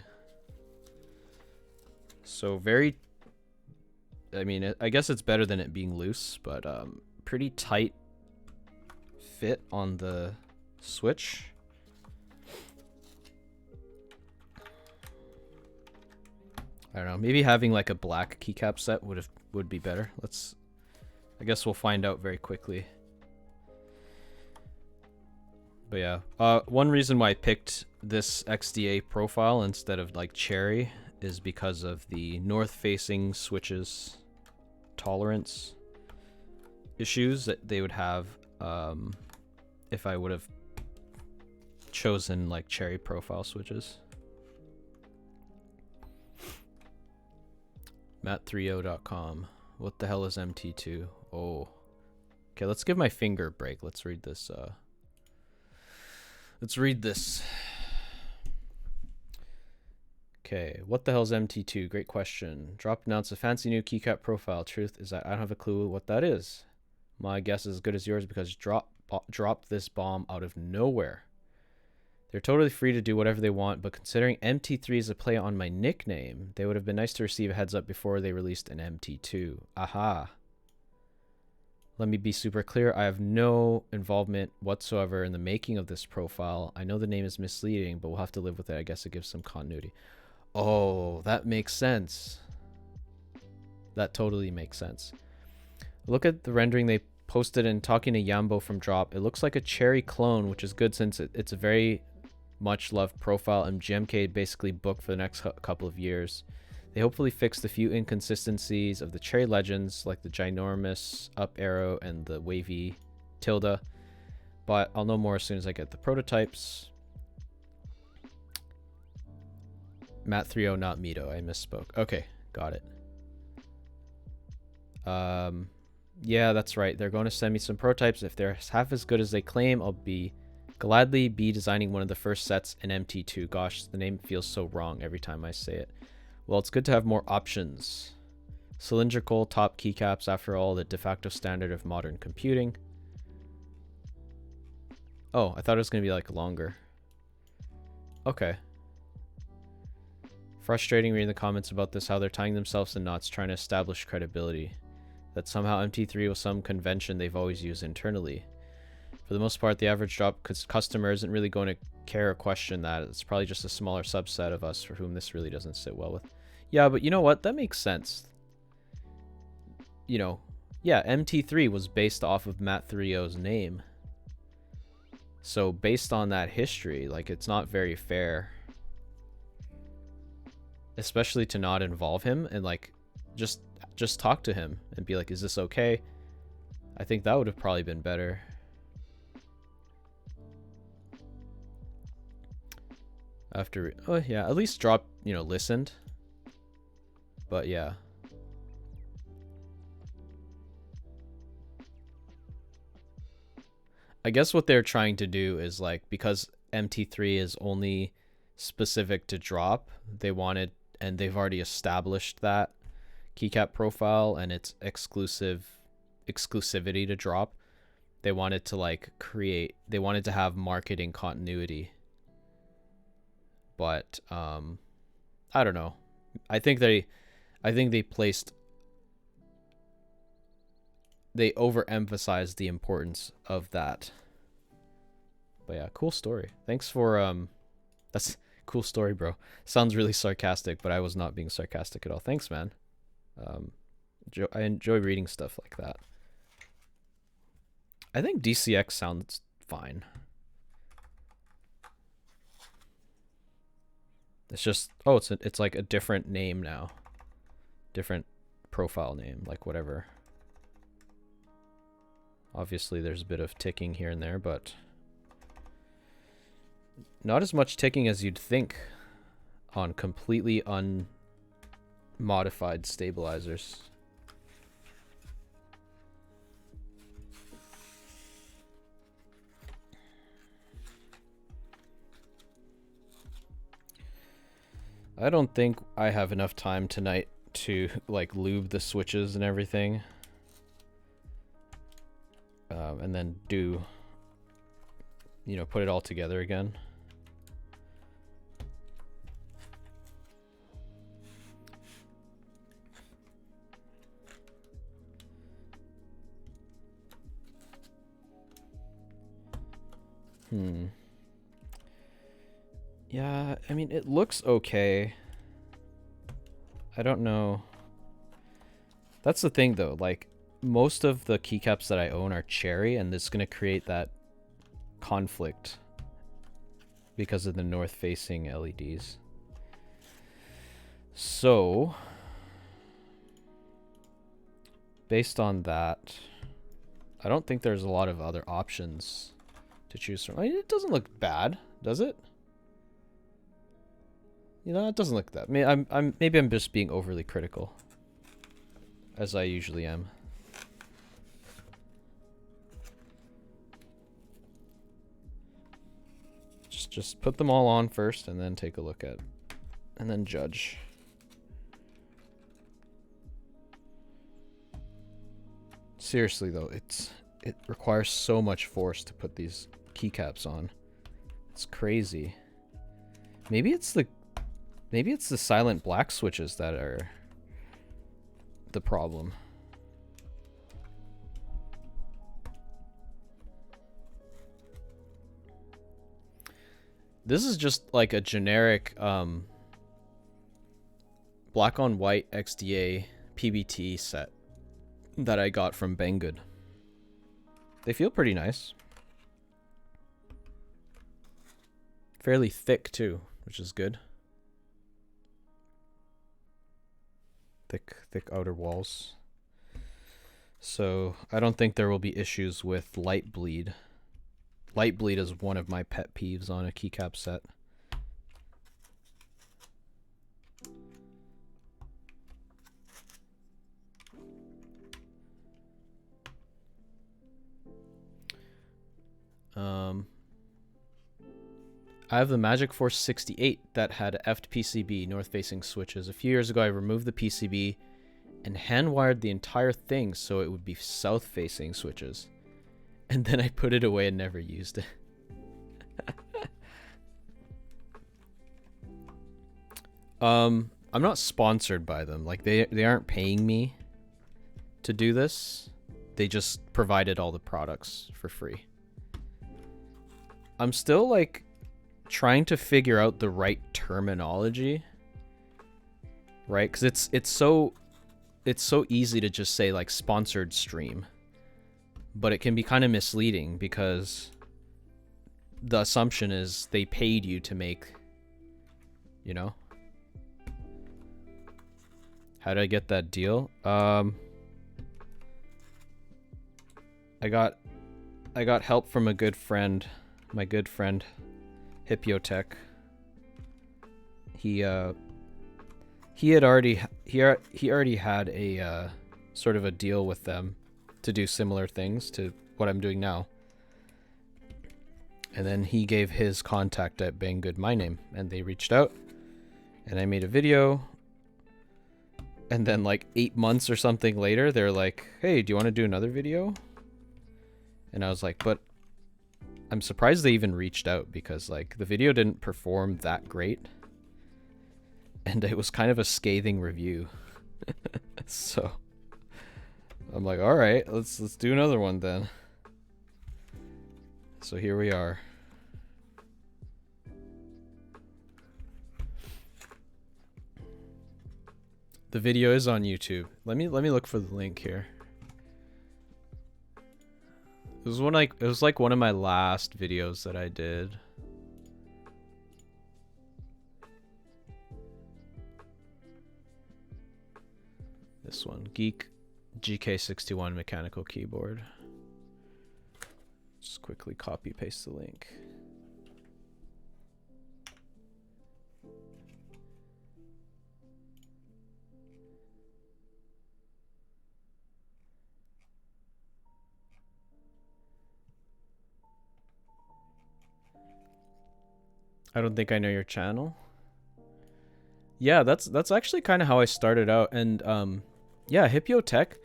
So very, I mean, I guess it's better than it being loose, but pretty tight fit on the switch. I don't know, maybe having like a black keycap set would be better. I guess we'll find out very quickly. But yeah, one reason why I picked this XDA profile instead of like cherry is because of the north-facing switches tolerance issues that they would have if I would have chosen like cherry profile switches. Matt30.com. What the hell is MT2? Oh. Okay, let's give my finger a break. Let's read this. Okay, what the hell is MT2? Great question. Drop announced a fancy new keycap profile. Truth is that I don't have a clue what that is. My guess is as good as yours because dropped this bomb out of nowhere. They're totally free to do whatever they want, but considering MT3 is a play on my nickname, they would have been nice to receive a heads up before they released an MT2. Aha. Let me be super clear. I have no involvement whatsoever in the making of this profile. I know the name is misleading, but we'll have to live with it. I guess it gives some continuity. Oh, that makes sense. That totally makes sense. Look at the rendering they posted in talking to Yambo from Drop. It looks like a cherry clone, which is good since it's a very much loved profile and GMK basically booked for the next couple of years. They hopefully fixed a few inconsistencies of the cherry legends like the ginormous up arrow and the wavy tilde, but I'll know more as soon as I get the prototypes. Matt30, not Mito. I misspoke. Okay, got it. Yeah, that's right. They're going to send me some prototypes. If they're half as good as they claim, I'll gladly be designing one of the first sets in MT2. Gosh, the name feels so wrong every time I say it. Well, it's good to have more options. Cylindrical top keycaps, after all, the de facto standard of modern computing. Oh, I thought it was going to be like longer. Okay. Frustrating reading the comments about this, how they're tying themselves in knots trying to establish credibility. That somehow MT3 was some convention they've always used internally. For the most part, the average drop customer isn't really going to care or question that. It's probably just a smaller subset of us for whom this really doesn't sit well with. Yeah, but you know what? That makes sense. You know, yeah, MT3 was based off of Matt30's name. So based on that history, like, it's not very fair. Especially to not involve him and, like, just talk to him and be like, is this okay? I think that would have probably been better. After, oh yeah, at least Drop, you know, listened. But yeah. I guess what they're trying to do is, like, because MT3 is only specific to Drop, they wanted, and they've already established that keycap profile and its exclusivity to Drop. They wanted to, like, they wanted to have marketing continuity. But I don't know. I think they overemphasized the importance of that. But yeah, cool story. Thanks for that's cool story, bro. Sounds really sarcastic, but I was not being sarcastic at all. Thanks, man. I enjoy reading stuff like that. I think DCX sounds fine. It's just, oh, it's like a different name now. Different profile name, like whatever. Obviously there's a bit of ticking here and there, but not as much ticking as you'd think on completely unmodified stabilizers. I don't think I have enough time tonight to like lube the switches and everything. And then do, you know, put it all together again. Yeah, I mean, it looks okay. I don't know. That's the thing, though. Like, most of the keycaps that I own are cherry, and this is going to create that conflict because of the north-facing LEDs. So, based on that, I don't think there's a lot of other options to choose from. I mean, it doesn't look bad, does it? You know, it doesn't look that. Maybe I'm just being overly critical, as I usually am. Just put them all on first, and then take a look at, and then judge. Seriously though, it requires so much force to put these keycaps on. It's crazy. Maybe it's the silent black switches that are the problem. This is just like a generic black on white XDA PBT set that I got from Banggood. They feel pretty nice. Fairly thick too, which is good. Thick outer walls. So I don't think there will be issues with light bleed. Light bleed is one of my pet peeves on a keycap set. I have the Magic Force 68 that had EFT PCB north-facing switches. A few years ago, I removed the PCB and hand-wired the entire thing so it would be south-facing switches. And then I put it away and never used it. I'm not sponsored by them. Like, they aren't paying me to do this. They just provided all the products for free. I'm still, like, trying to figure out the right terminology, right? Because it's so easy to just say like sponsored stream, but it can be kind of misleading because the assumption is they paid you to make, you know. How did I get that deal? I got help from a good friend, my good friend Hippotech. He already had a sort of a deal with them to do similar things to what I'm doing now. And then he gave his contact at Banggood my name, and they reached out, and I made a video. And then like 8 months or something later, they're like, "Hey, do you want to do another video?" And I was like, "But I'm surprised they even reached out because like the video didn't perform that great." And it was kind of a scathing review. So I'm like, all right, let's do another one then. So here we are. The video is on YouTube. Let me look for the link here. It was like one of my last videos that I did. This one, Geek GK61 mechanical keyboard. Just quickly copy paste the link. I don't think I know your channel. Yeah, that's actually kind of how I started out. And yeah, Hipyo Tech.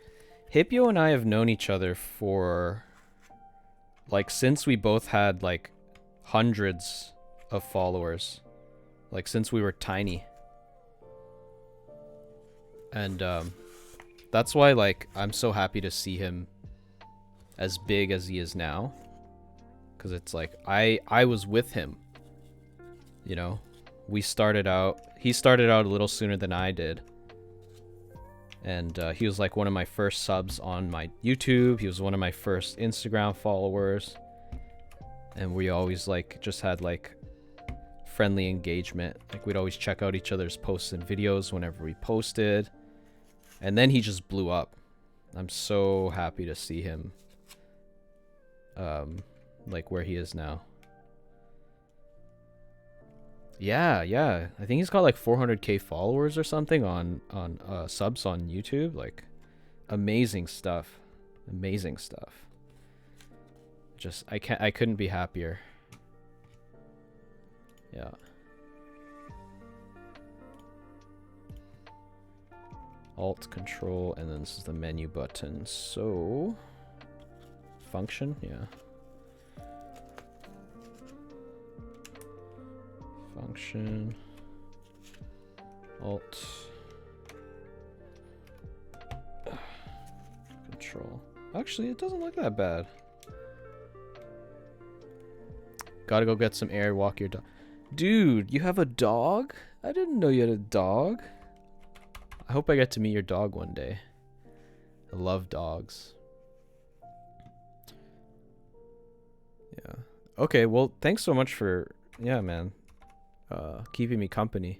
Hipyo and I have known each other for like since we both had like hundreds of followers. Like since we were tiny. And that's why like I'm so happy to see him as big as he is now. Cuz it's like I was with him. You know, he started out a little sooner than I did. And he was like one of my first subs on my YouTube. He was one of my first Instagram followers. And we always like just had like friendly engagement. Like we'd always check out each other's posts and videos whenever we posted. And then he just blew up. I'm so happy to see him like where he is now. Yeah. I think he's got like 400k followers or something on subs on YouTube. Like amazing stuff. Amazing stuff. Just I couldn't be happier. Yeah. Alt, Control, and then this is the menu button. So function, yeah. Function, Alt, Control. Actually, it doesn't look that bad. Gotta go get some air, walk your dog. Dude, you have a dog? I didn't know you had a dog. I hope I get to meet your dog one day. I love dogs. Yeah. Okay, well, thanks so much for, yeah, man. Keeping me company.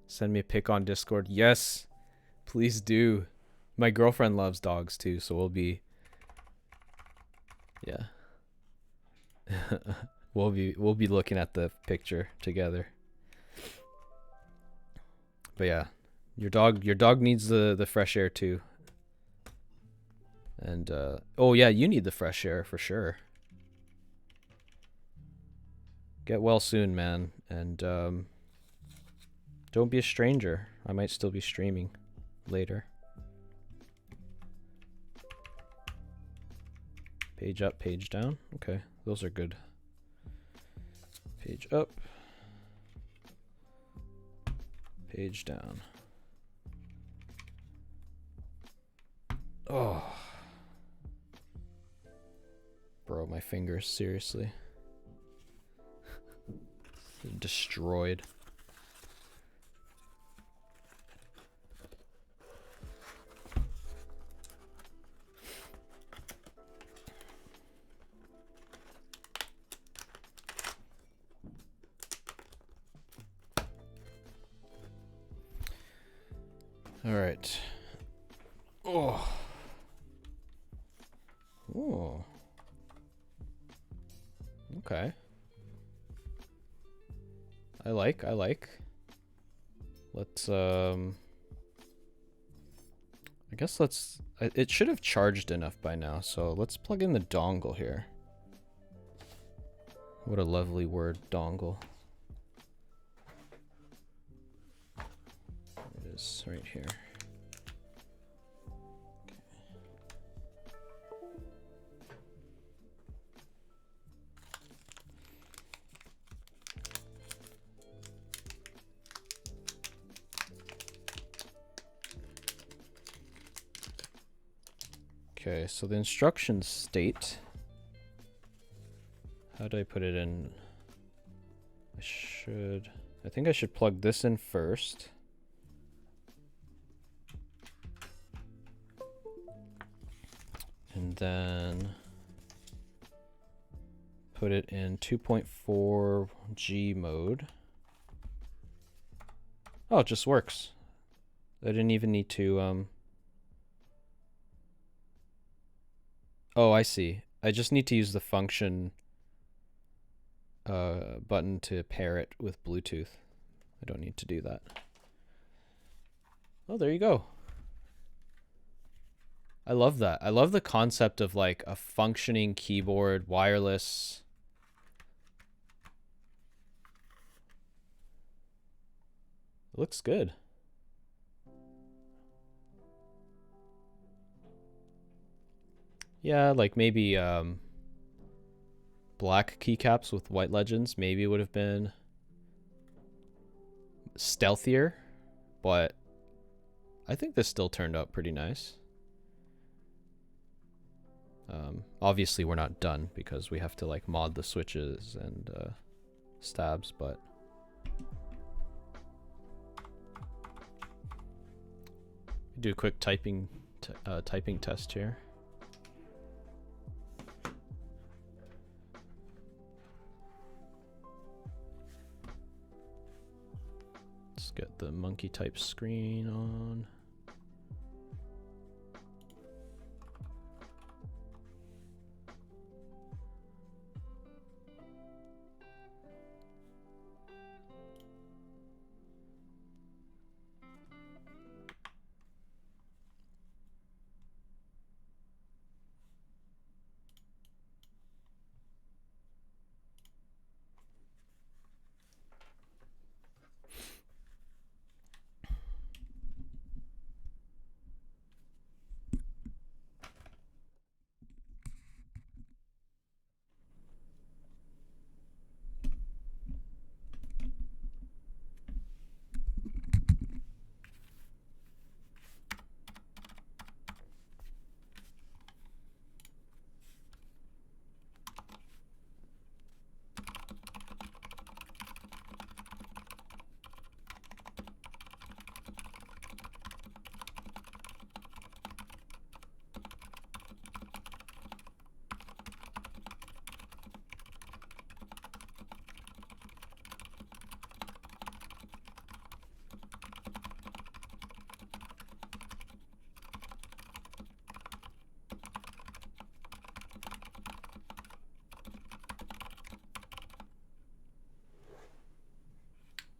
Send me a pic on Discord. Yes, please do. My girlfriend loves dogs too, so we'll be, yeah. we'll be looking at the picture together. But yeah, your dog needs the fresh air too. And oh yeah, you need the fresh air for sure. Get well soon, man, and don't be a stranger. I might still be streaming later. Page up, page down. Okay, those are good. Page up, page down. Oh, bro, my fingers, seriously. Destroyed. All right. Oh. Oh. Okay. I like. Let's I guess let's it should have charged enough by now, so let's plug in the dongle here. What a lovely word, dongle. There it is right here. Okay, so the instructions state, how do I put it in? I think I should plug this in first. And then put it in 2.4G mode. Oh, it just works. I didn't even need to, oh, I see. I just need to use the function button to pair it with Bluetooth. I don't need to do that. Oh, there you go. I love that. I love the concept of like a functioning keyboard, wireless. It looks good. Yeah, like maybe black keycaps with white legends maybe would have been stealthier, but I think this still turned out pretty nice. Obviously we're not done because we have to like mod the switches and stabs, but do a quick typing test here. Let's get the monkey type screen on.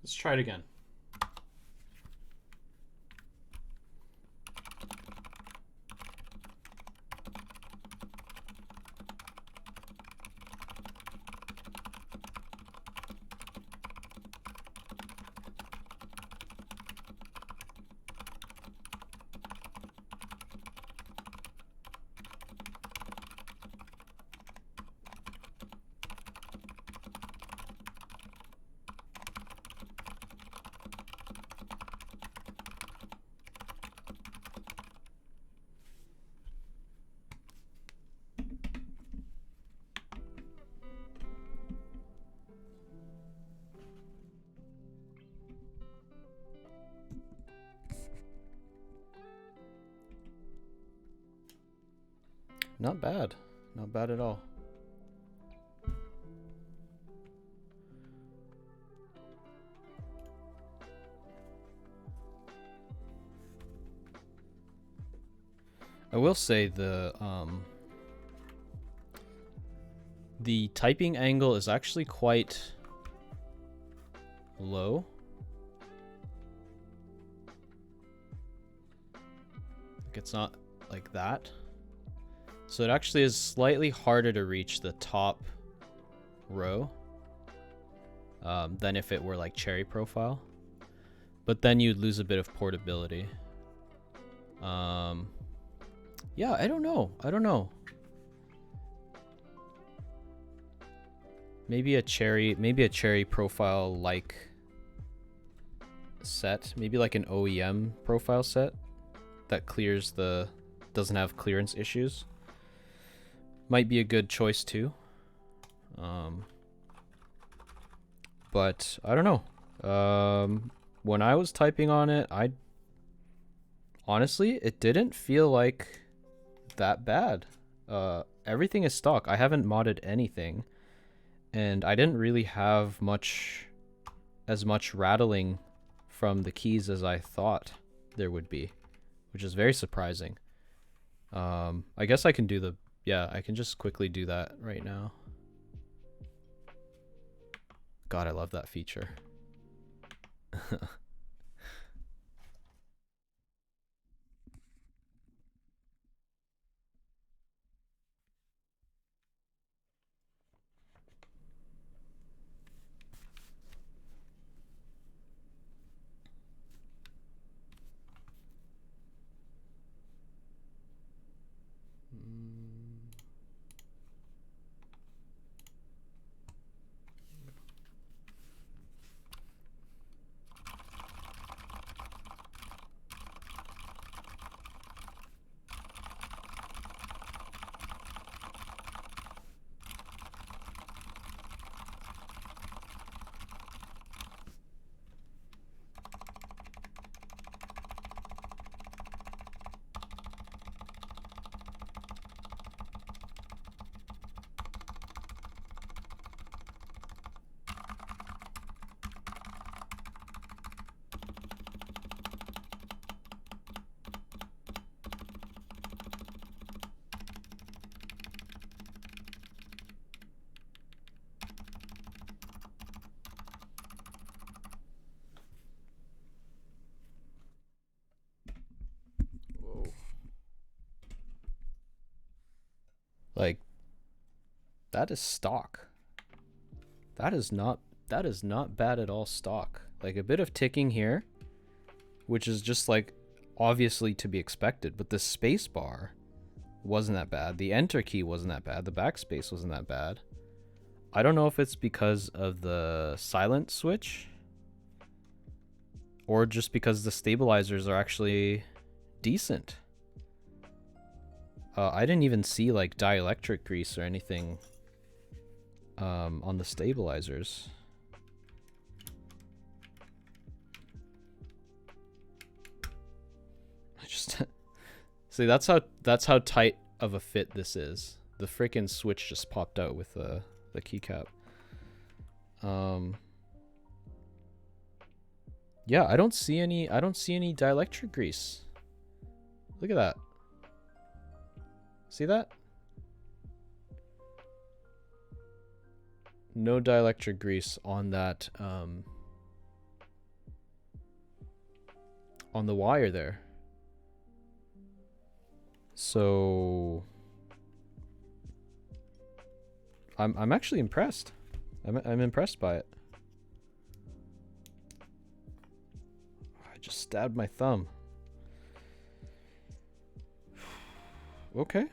Let's try it again. Not bad. Not bad at all. I will say the typing angle is actually quite low. Like it's not like that. So it actually is slightly harder to reach the top row than if it were like cherry profile. But then you'd lose a bit of portability. Yeah, I don't know. Maybe a cherry profile like set, maybe like an OEM profile set that doesn't have clearance issues. Might be a good choice too. But I don't know. When I was typing on it, honestly, it didn't feel like that bad. Everything is stock. I haven't modded anything, and I didn't really have as much rattling from the keys as I thought there would be, which is very surprising. I guess I can do I can just quickly do that right now. God, I love that feature. That is stock. That is not bad at all stock. Like a bit of ticking here, which is just like obviously to be expected, but the space bar wasn't that bad. The enter key wasn't that bad. The backspace wasn't that bad. I don't know if it's because of the silent switch or just because the stabilizers are actually decent. I didn't even see like dielectric grease or anything on the stabilizers. I just see that's how tight of a fit this is. The freaking switch just popped out with the keycap. Yeah, I don't see any dielectric grease. Look at that. See that? No dielectric grease on that on the wire there. So I'm actually impressed. I'm impressed by it. I just stabbed my thumb. Okay.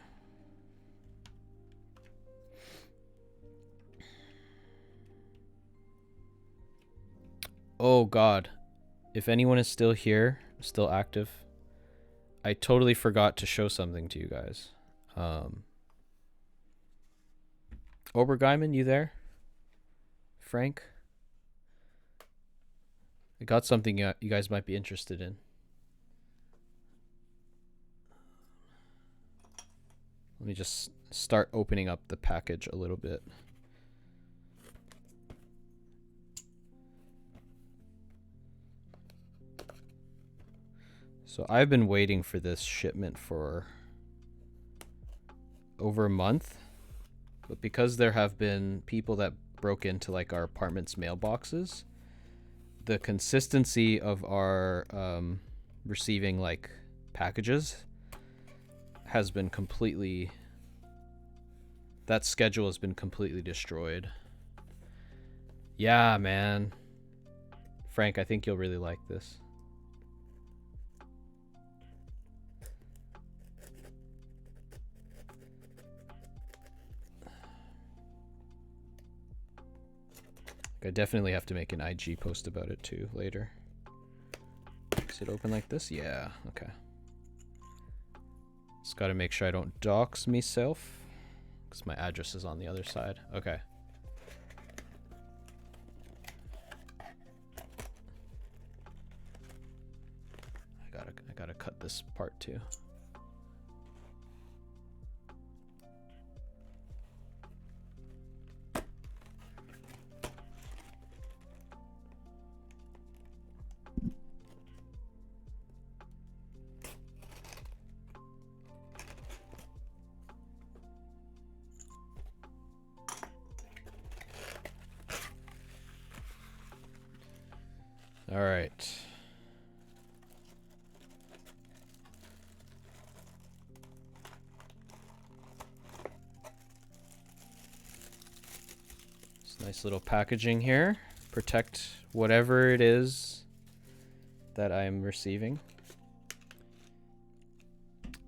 Oh God. If anyone is still here, still active, I totally forgot to show something to you guys. Obergeiman, you there? Frank? I got something you guys might be interested in. Let me just start opening up the package a little bit. So I've been waiting for this shipment for over a month, but because there have been people that broke into like our apartment's mailboxes, the consistency of our receiving like packages has been completely, that schedule has been completely destroyed. Yeah, man. Frank, I think you'll really like this. I definitely have to make an IG post about it too later. Is it open like this? Yeah, okay. Just gotta make sure I don't dox myself, because my address is on the other side. Okay. I gotta cut this part too. All right. It's nice little packaging here. Protect whatever it is that I'm receiving.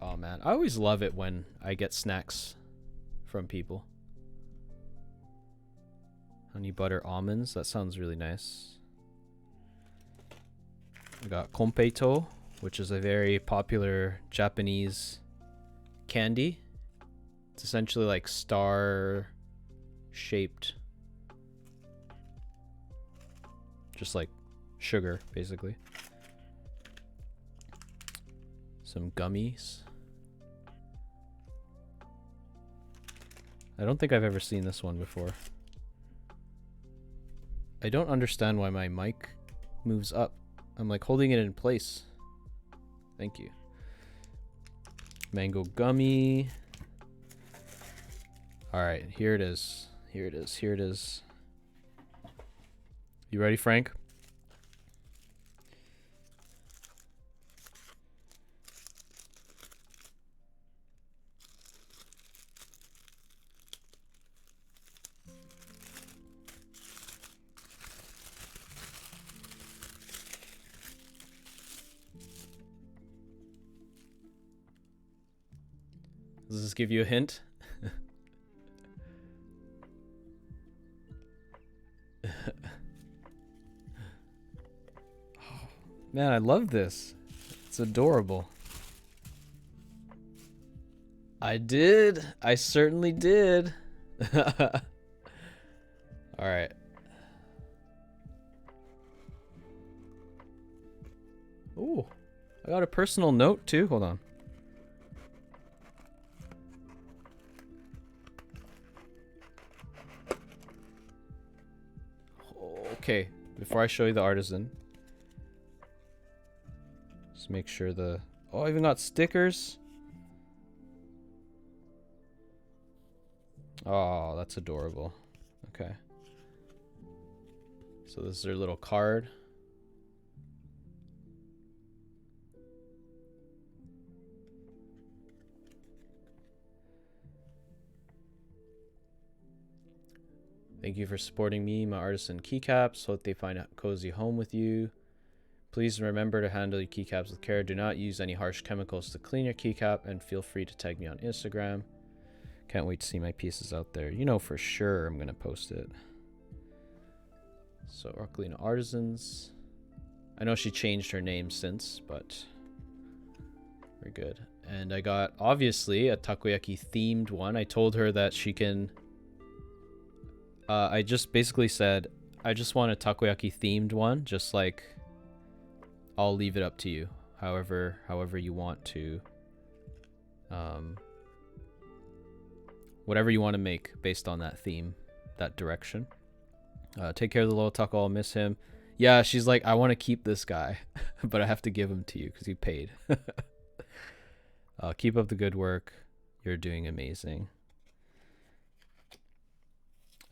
Oh man, I always love it when I get snacks from people. Honey butter almonds, that sounds really nice. We got konpeito, which is a very popular Japanese candy. It's essentially like star-shaped, just like sugar, basically. Some gummies. I don't think I've ever seen this one before. I don't understand why my mic moves up. I'm like holding it in place. Thank you. Mango gummy. All right, here it is. Here it is. Here it is. You ready, Frank? Does this give you a hint? Man, I love this. It's adorable. I did. I certainly did. All right. Ooh, I got a personal note too. Hold on. Okay, before I show you the artisan, just make sure the... Oh, I even got stickers. Oh, that's adorable. Okay. So this is their little card. Thank you for supporting me, my artisan keycaps. Hope they find a cozy home with you. Please remember to handle your keycaps with care. Do not use any harsh chemicals to clean your keycap, and feel free to tag me on Instagram. Can't wait to see my pieces out there. You know for sure I'm gonna post it. So Arclina Artisans. I know she changed her name since, but we're good. And I got obviously a takoyaki themed one. I told her that she can... I just basically said, I just want a takoyaki themed one, just like I'll leave it up to you, however you want to, whatever you want to make based on that theme, that direction. Take care of the little taco, I'll miss him. Yeah, she's like, I want to keep this guy, but I have to give him to you because he paid. Keep up the good work. You're doing amazing.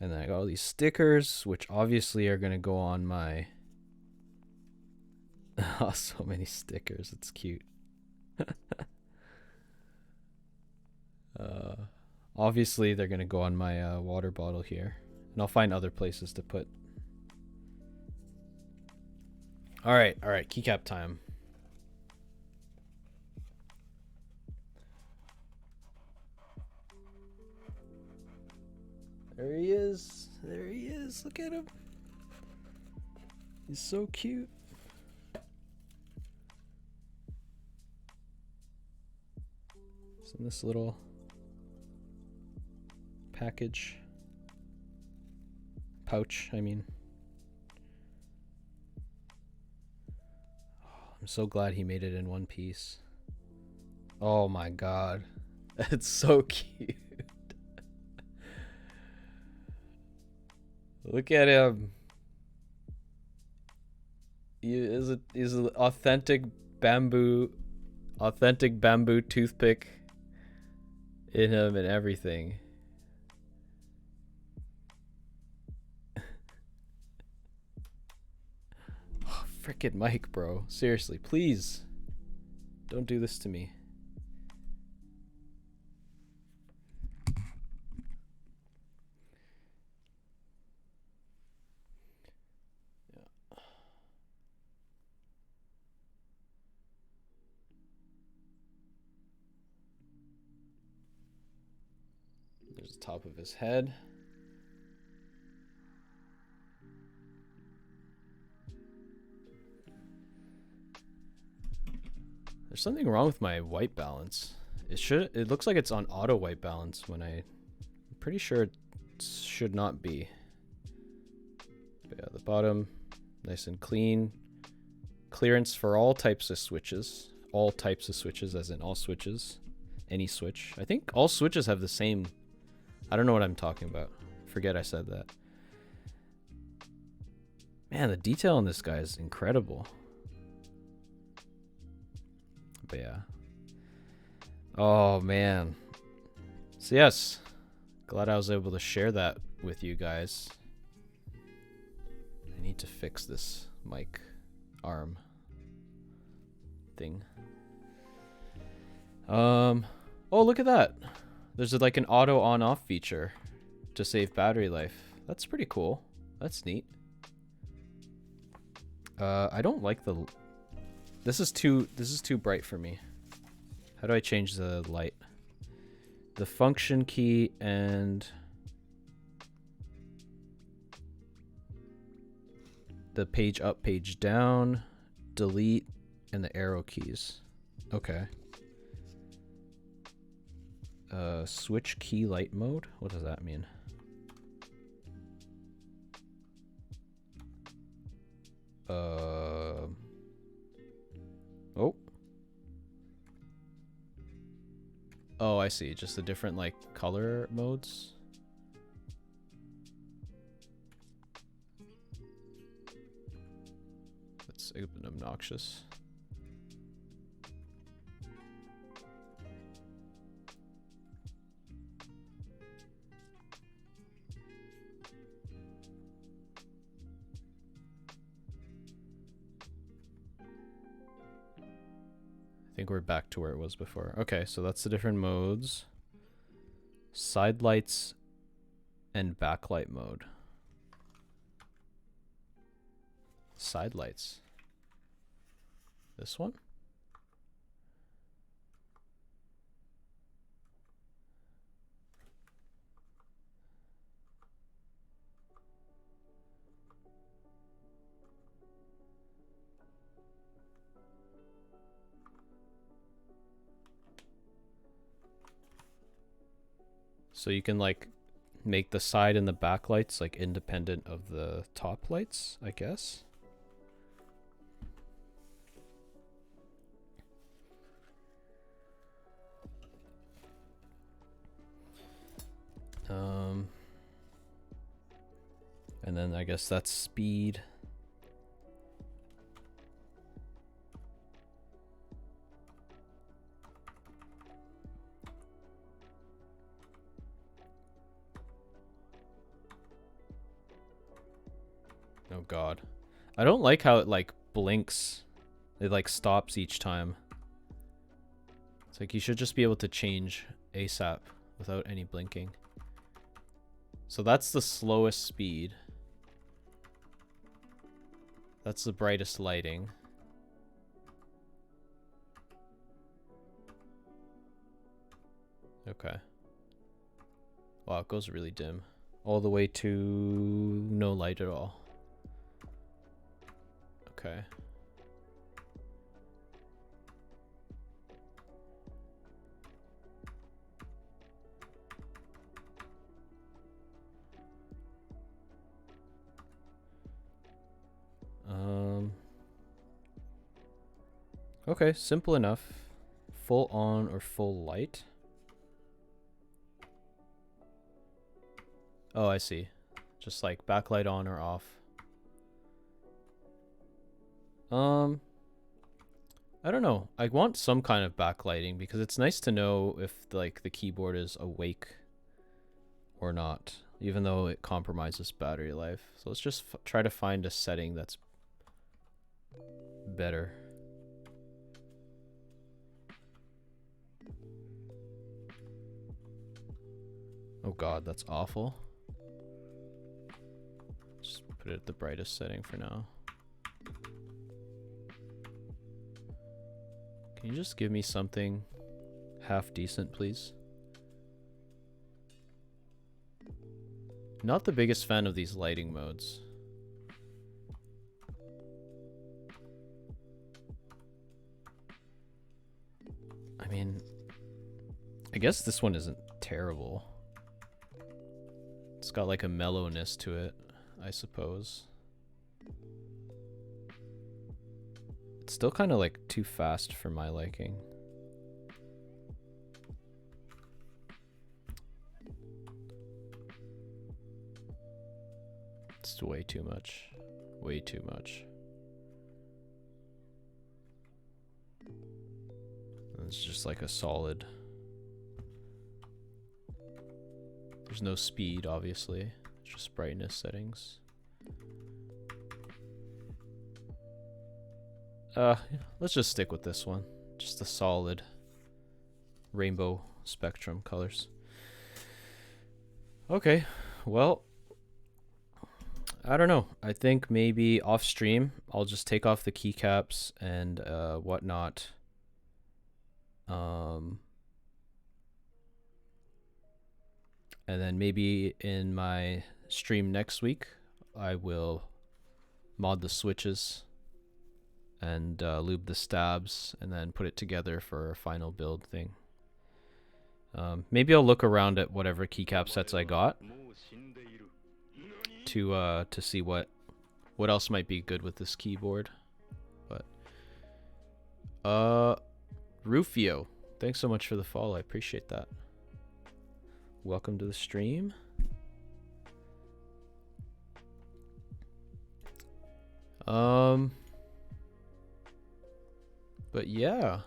And then I got all these stickers, which obviously are going to go on my... Oh, so many stickers. It's cute. Obviously, they're going to go on my water bottle here. And I'll find other places to put. All right, keycap time. There he is. There he is. Look at him. He's so cute. It's in this little package. Pouch, I mean. Oh, I'm so glad he made it in one piece. Oh my god. It's so cute. Look at him. He's an authentic bamboo toothpick in him and everything. Oh, frickin' Mike, bro. Seriously, please. Don't do this to me. There's the top of his head. There's something wrong with my white balance. It looks like it's on auto white balance when I'm pretty sure it should not be. But yeah, the bottom nice and clean. Clearance for all types of switches. All types of switches, as in all switches. Any switch. I think all switches have the same... I don't know what I'm talking about. Forget I said that. Man, the detail on this guy is incredible. But yeah. Oh, man. So yes. Glad I was able to share that with you guys. I need to fix this mic arm thing. Oh, look at that. There's like an auto on-off feature to save battery life. That's pretty cool. That's neat. I don't like the... This is too bright for me. How do I change the light? the function key and the page up, page down, delete, and the arrow keys. Okay. Switch key light mode? What does that mean? Oh. Oh, I see. Just the different, like, color modes. That's obnoxious. I think we're back to where it was before. Okay, so that's the different modes. Side lights and backlight mode. Side lights. This one? So you can like make the side and the back lights like independent of the top lights, I guess. And then I guess that's speed. Oh god. I don't like how it like blinks. It like stops each time. It's like you should just be able to change ASAP without any blinking. So that's the slowest speed. That's the brightest lighting. Okay. Wow, it goes really dim. All the way to no light at all. Okay. Okay, simple enough. Full on or full light. Oh, I see. Just like backlight on or off. I don't know. I want some kind of backlighting because it's nice to know if like the keyboard is awake or not, even though it compromises battery life. So let's just try to find a setting that's better. Oh god, that's awful. Just put it at the brightest setting for now. Can you just give me something half decent, please? Not the biggest fan of these lighting modes. I mean, I guess this one isn't terrible. It's got like a mellowness to it, I suppose. It's still kind of like too fast for my liking. It's way too much. Way too much. It's just like a solid. There's no speed, obviously. It's just brightness settings. Let's just stick with this one. Just the solid rainbow spectrum colors. Okay, well, I don't know. I think maybe off stream, I'll just take off the keycaps and whatnot. And then maybe in my stream next week, I will mod the switches and lube the stabs and then put it together for a final build thing. Maybe I'll look around at whatever keycap sets I got to see what else might be good with this keyboard. But Rufio, thanks so much for the follow. I appreciate that. Welcome to the stream. But yeah,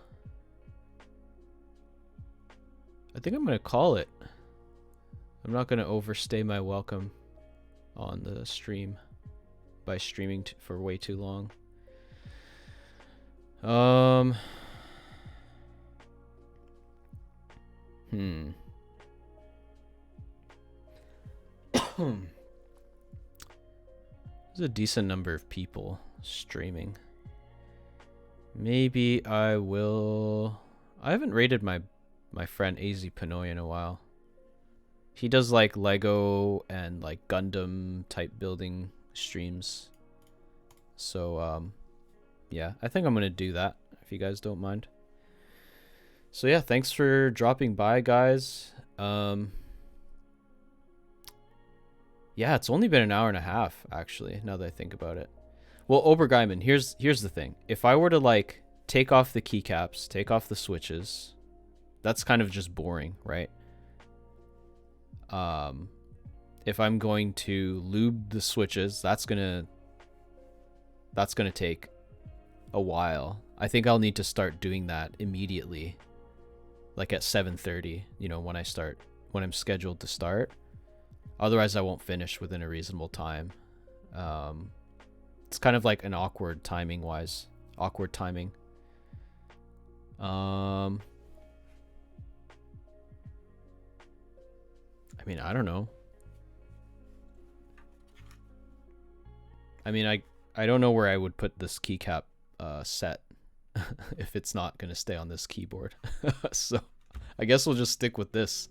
I think I'm gonna call it. I'm not gonna overstay my welcome on the stream by streaming for way too long. There's a decent number of people streaming. Maybe I will... I haven't rated my friend AZ Pinoy in a while. He does like Lego and like Gundam type building streams. So yeah, I think I'm gonna do that if you guys don't mind. So yeah, thanks for dropping by, guys. Yeah, it's only been an hour and a half, actually, now that I think about it. Well, Obergeiman, here's the thing. If I were to, like, take off the keycaps, take off the switches, that's kind of just boring, right? If I'm going to lube the switches, that's gonna take a while. I think I'll need to start doing that immediately, like at 7:30, you know, when I'm scheduled to start. Otherwise, I won't finish within a reasonable time. It's kind of like an awkward timing. I mean, I don't know. I mean, I don't know where I would put this keycap set if it's not going to stay on this keyboard. So I guess we'll just stick with this.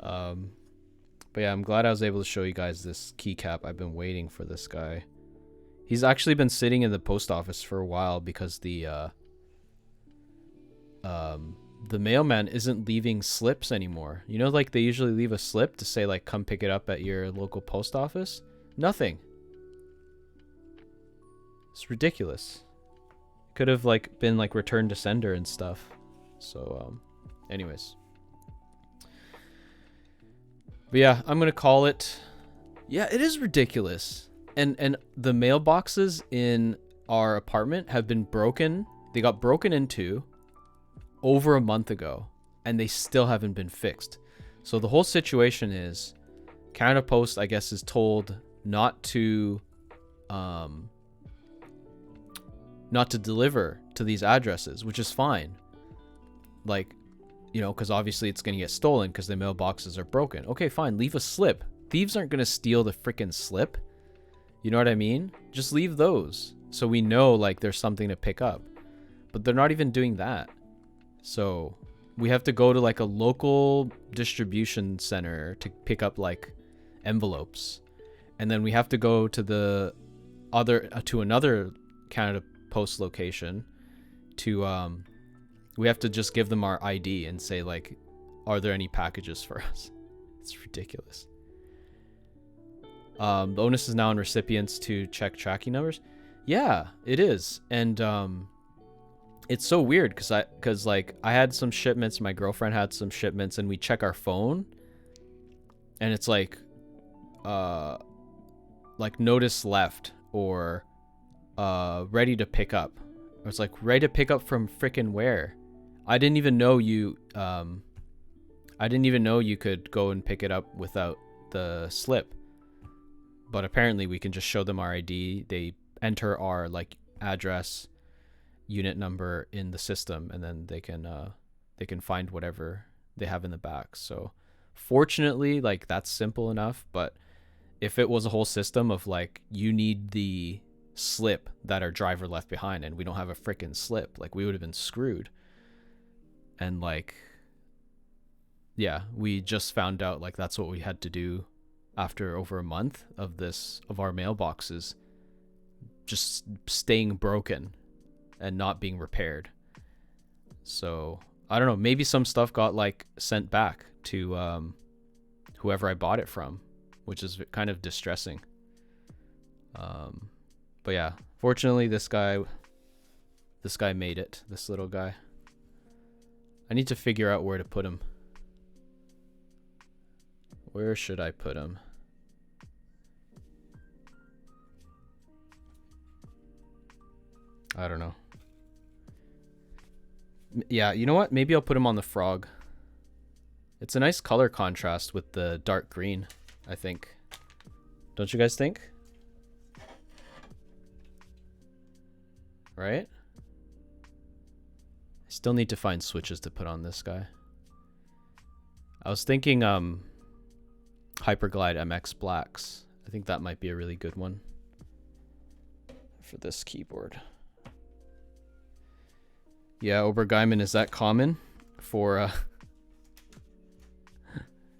But yeah, I'm glad I was able to show you guys this keycap. I've been waiting for this guy. He's actually been sitting in the post office for a while because the mailman isn't leaving slips anymore. You know, like they usually leave a slip to say like, come pick it up at your local post office. Nothing. It's ridiculous. Could have like been like return to sender and stuff. So anyways. But yeah, I'm gonna call it. Yeah, it is ridiculous. And the mailboxes in our apartment have been broken. They got broken into over a month ago, and they still haven't been fixed. So the whole situation is, Canada Post, I guess, is told not to deliver to these addresses, which is fine. Like, you know, because obviously it's going to get stolen because the mailboxes are broken. Okay, fine. Leave a slip. Thieves aren't going to steal the freaking slip. You know what I mean? Just leave those so we know, like, there's something to pick up. But they're not even doing that. So we have to go to, like, a local distribution center to pick up, like, envelopes. And then we have to go to the to another Canada Post location to... we have to just give them our ID and say, like, are there any packages for us? It's ridiculous. The onus is now on recipients to check tracking numbers. Yeah, it is. And it's so weird because like I had some shipments, my girlfriend had some shipments, and we check our phone and it's like notice left or ready to pick up. Or it's like ready to pick up from frickin' where? I didn't even know you could go and pick it up without the slip. But apparently we can just show them our ID. They enter our like address, unit number in the system, and then they can find whatever they have in the back. So fortunately, like, that's simple enough. But if it was a whole system of like, you need the slip that our driver left behind and we don't have a freaking slip, like, we would have been screwed. And like, yeah, we just found out like that's what we had to do after over a month of our mailboxes just staying broken and not being repaired. So I don't know, maybe some stuff got like sent back to whoever I bought it from, which is kind of distressing. But yeah, fortunately this guy made it, this little guy. I need to figure out where to put him. Where should I put him? I don't know. Yeah, you know what? Maybe I'll put him on the frog. It's a nice color contrast with the dark green, I think. Don't you guys think? Right? I still need to find switches to put on this guy. I was thinking Hyperglide MX Blacks. I think that might be a really good one for this keyboard. Yeah, Obergeimen, is that common for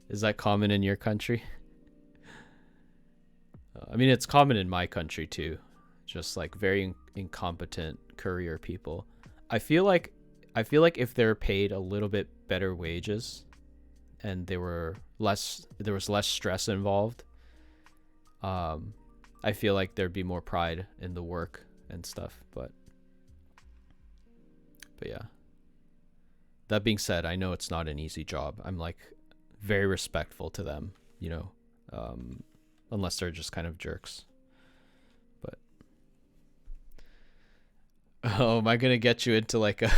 is that common in your country? I mean, it's common in my country too. Just like very incompetent courier people. I feel like if they're paid a little bit better wages and there was less stress involved, I feel like there'd be more pride in the work and stuff, but yeah. That being said, I know it's not an easy job. I'm like very respectful to them, you know, unless they're just kind of jerks. But oh, am I gonna get you into like a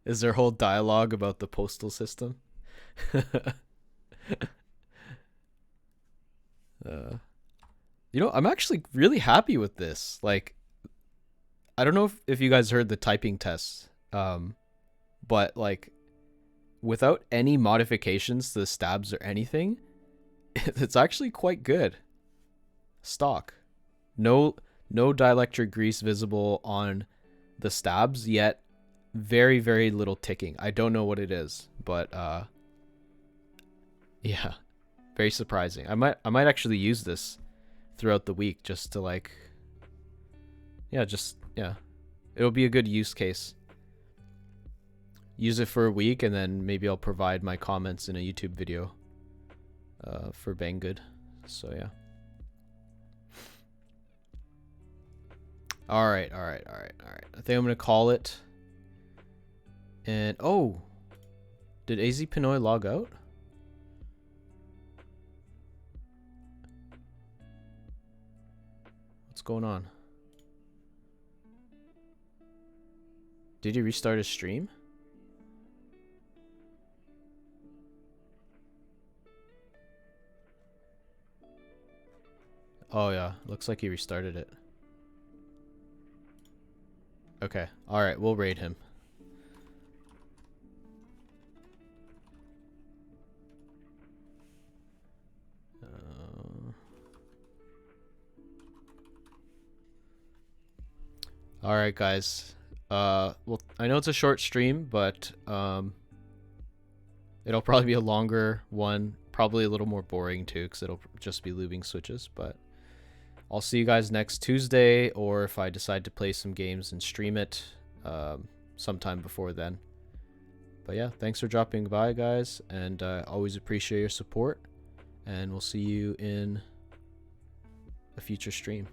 is there a whole dialogue about the postal system? You know, I'm actually really happy with this. Like, I don't know if you guys heard the typing tests, but like without any modifications to the stabs or anything, it's actually quite good. Stock. No dielectric grease visible on the stabs, yet very, very little ticking. I don't know what it is, but yeah, very surprising. I might actually use this throughout the week just to like, yeah, it'll be a good use case. Use it for a week, and then maybe I'll provide my comments in a YouTube video for Banggood. So yeah. All right. I think I'm gonna call it. And oh, did AZ Pinoy log out? What's going on? Did he restart his stream? Oh yeah, looks like he restarted it. Okay, alright, we'll raid him. Alright guys, well, I know it's a short stream, but it'll probably be a longer one, probably a little more boring too, because it'll just be lubing switches, but I'll see you guys next Tuesday, or if I decide to play some games and stream it sometime before then. But yeah, thanks for dropping by, guys, and always appreciate your support, and we'll see you in a future stream.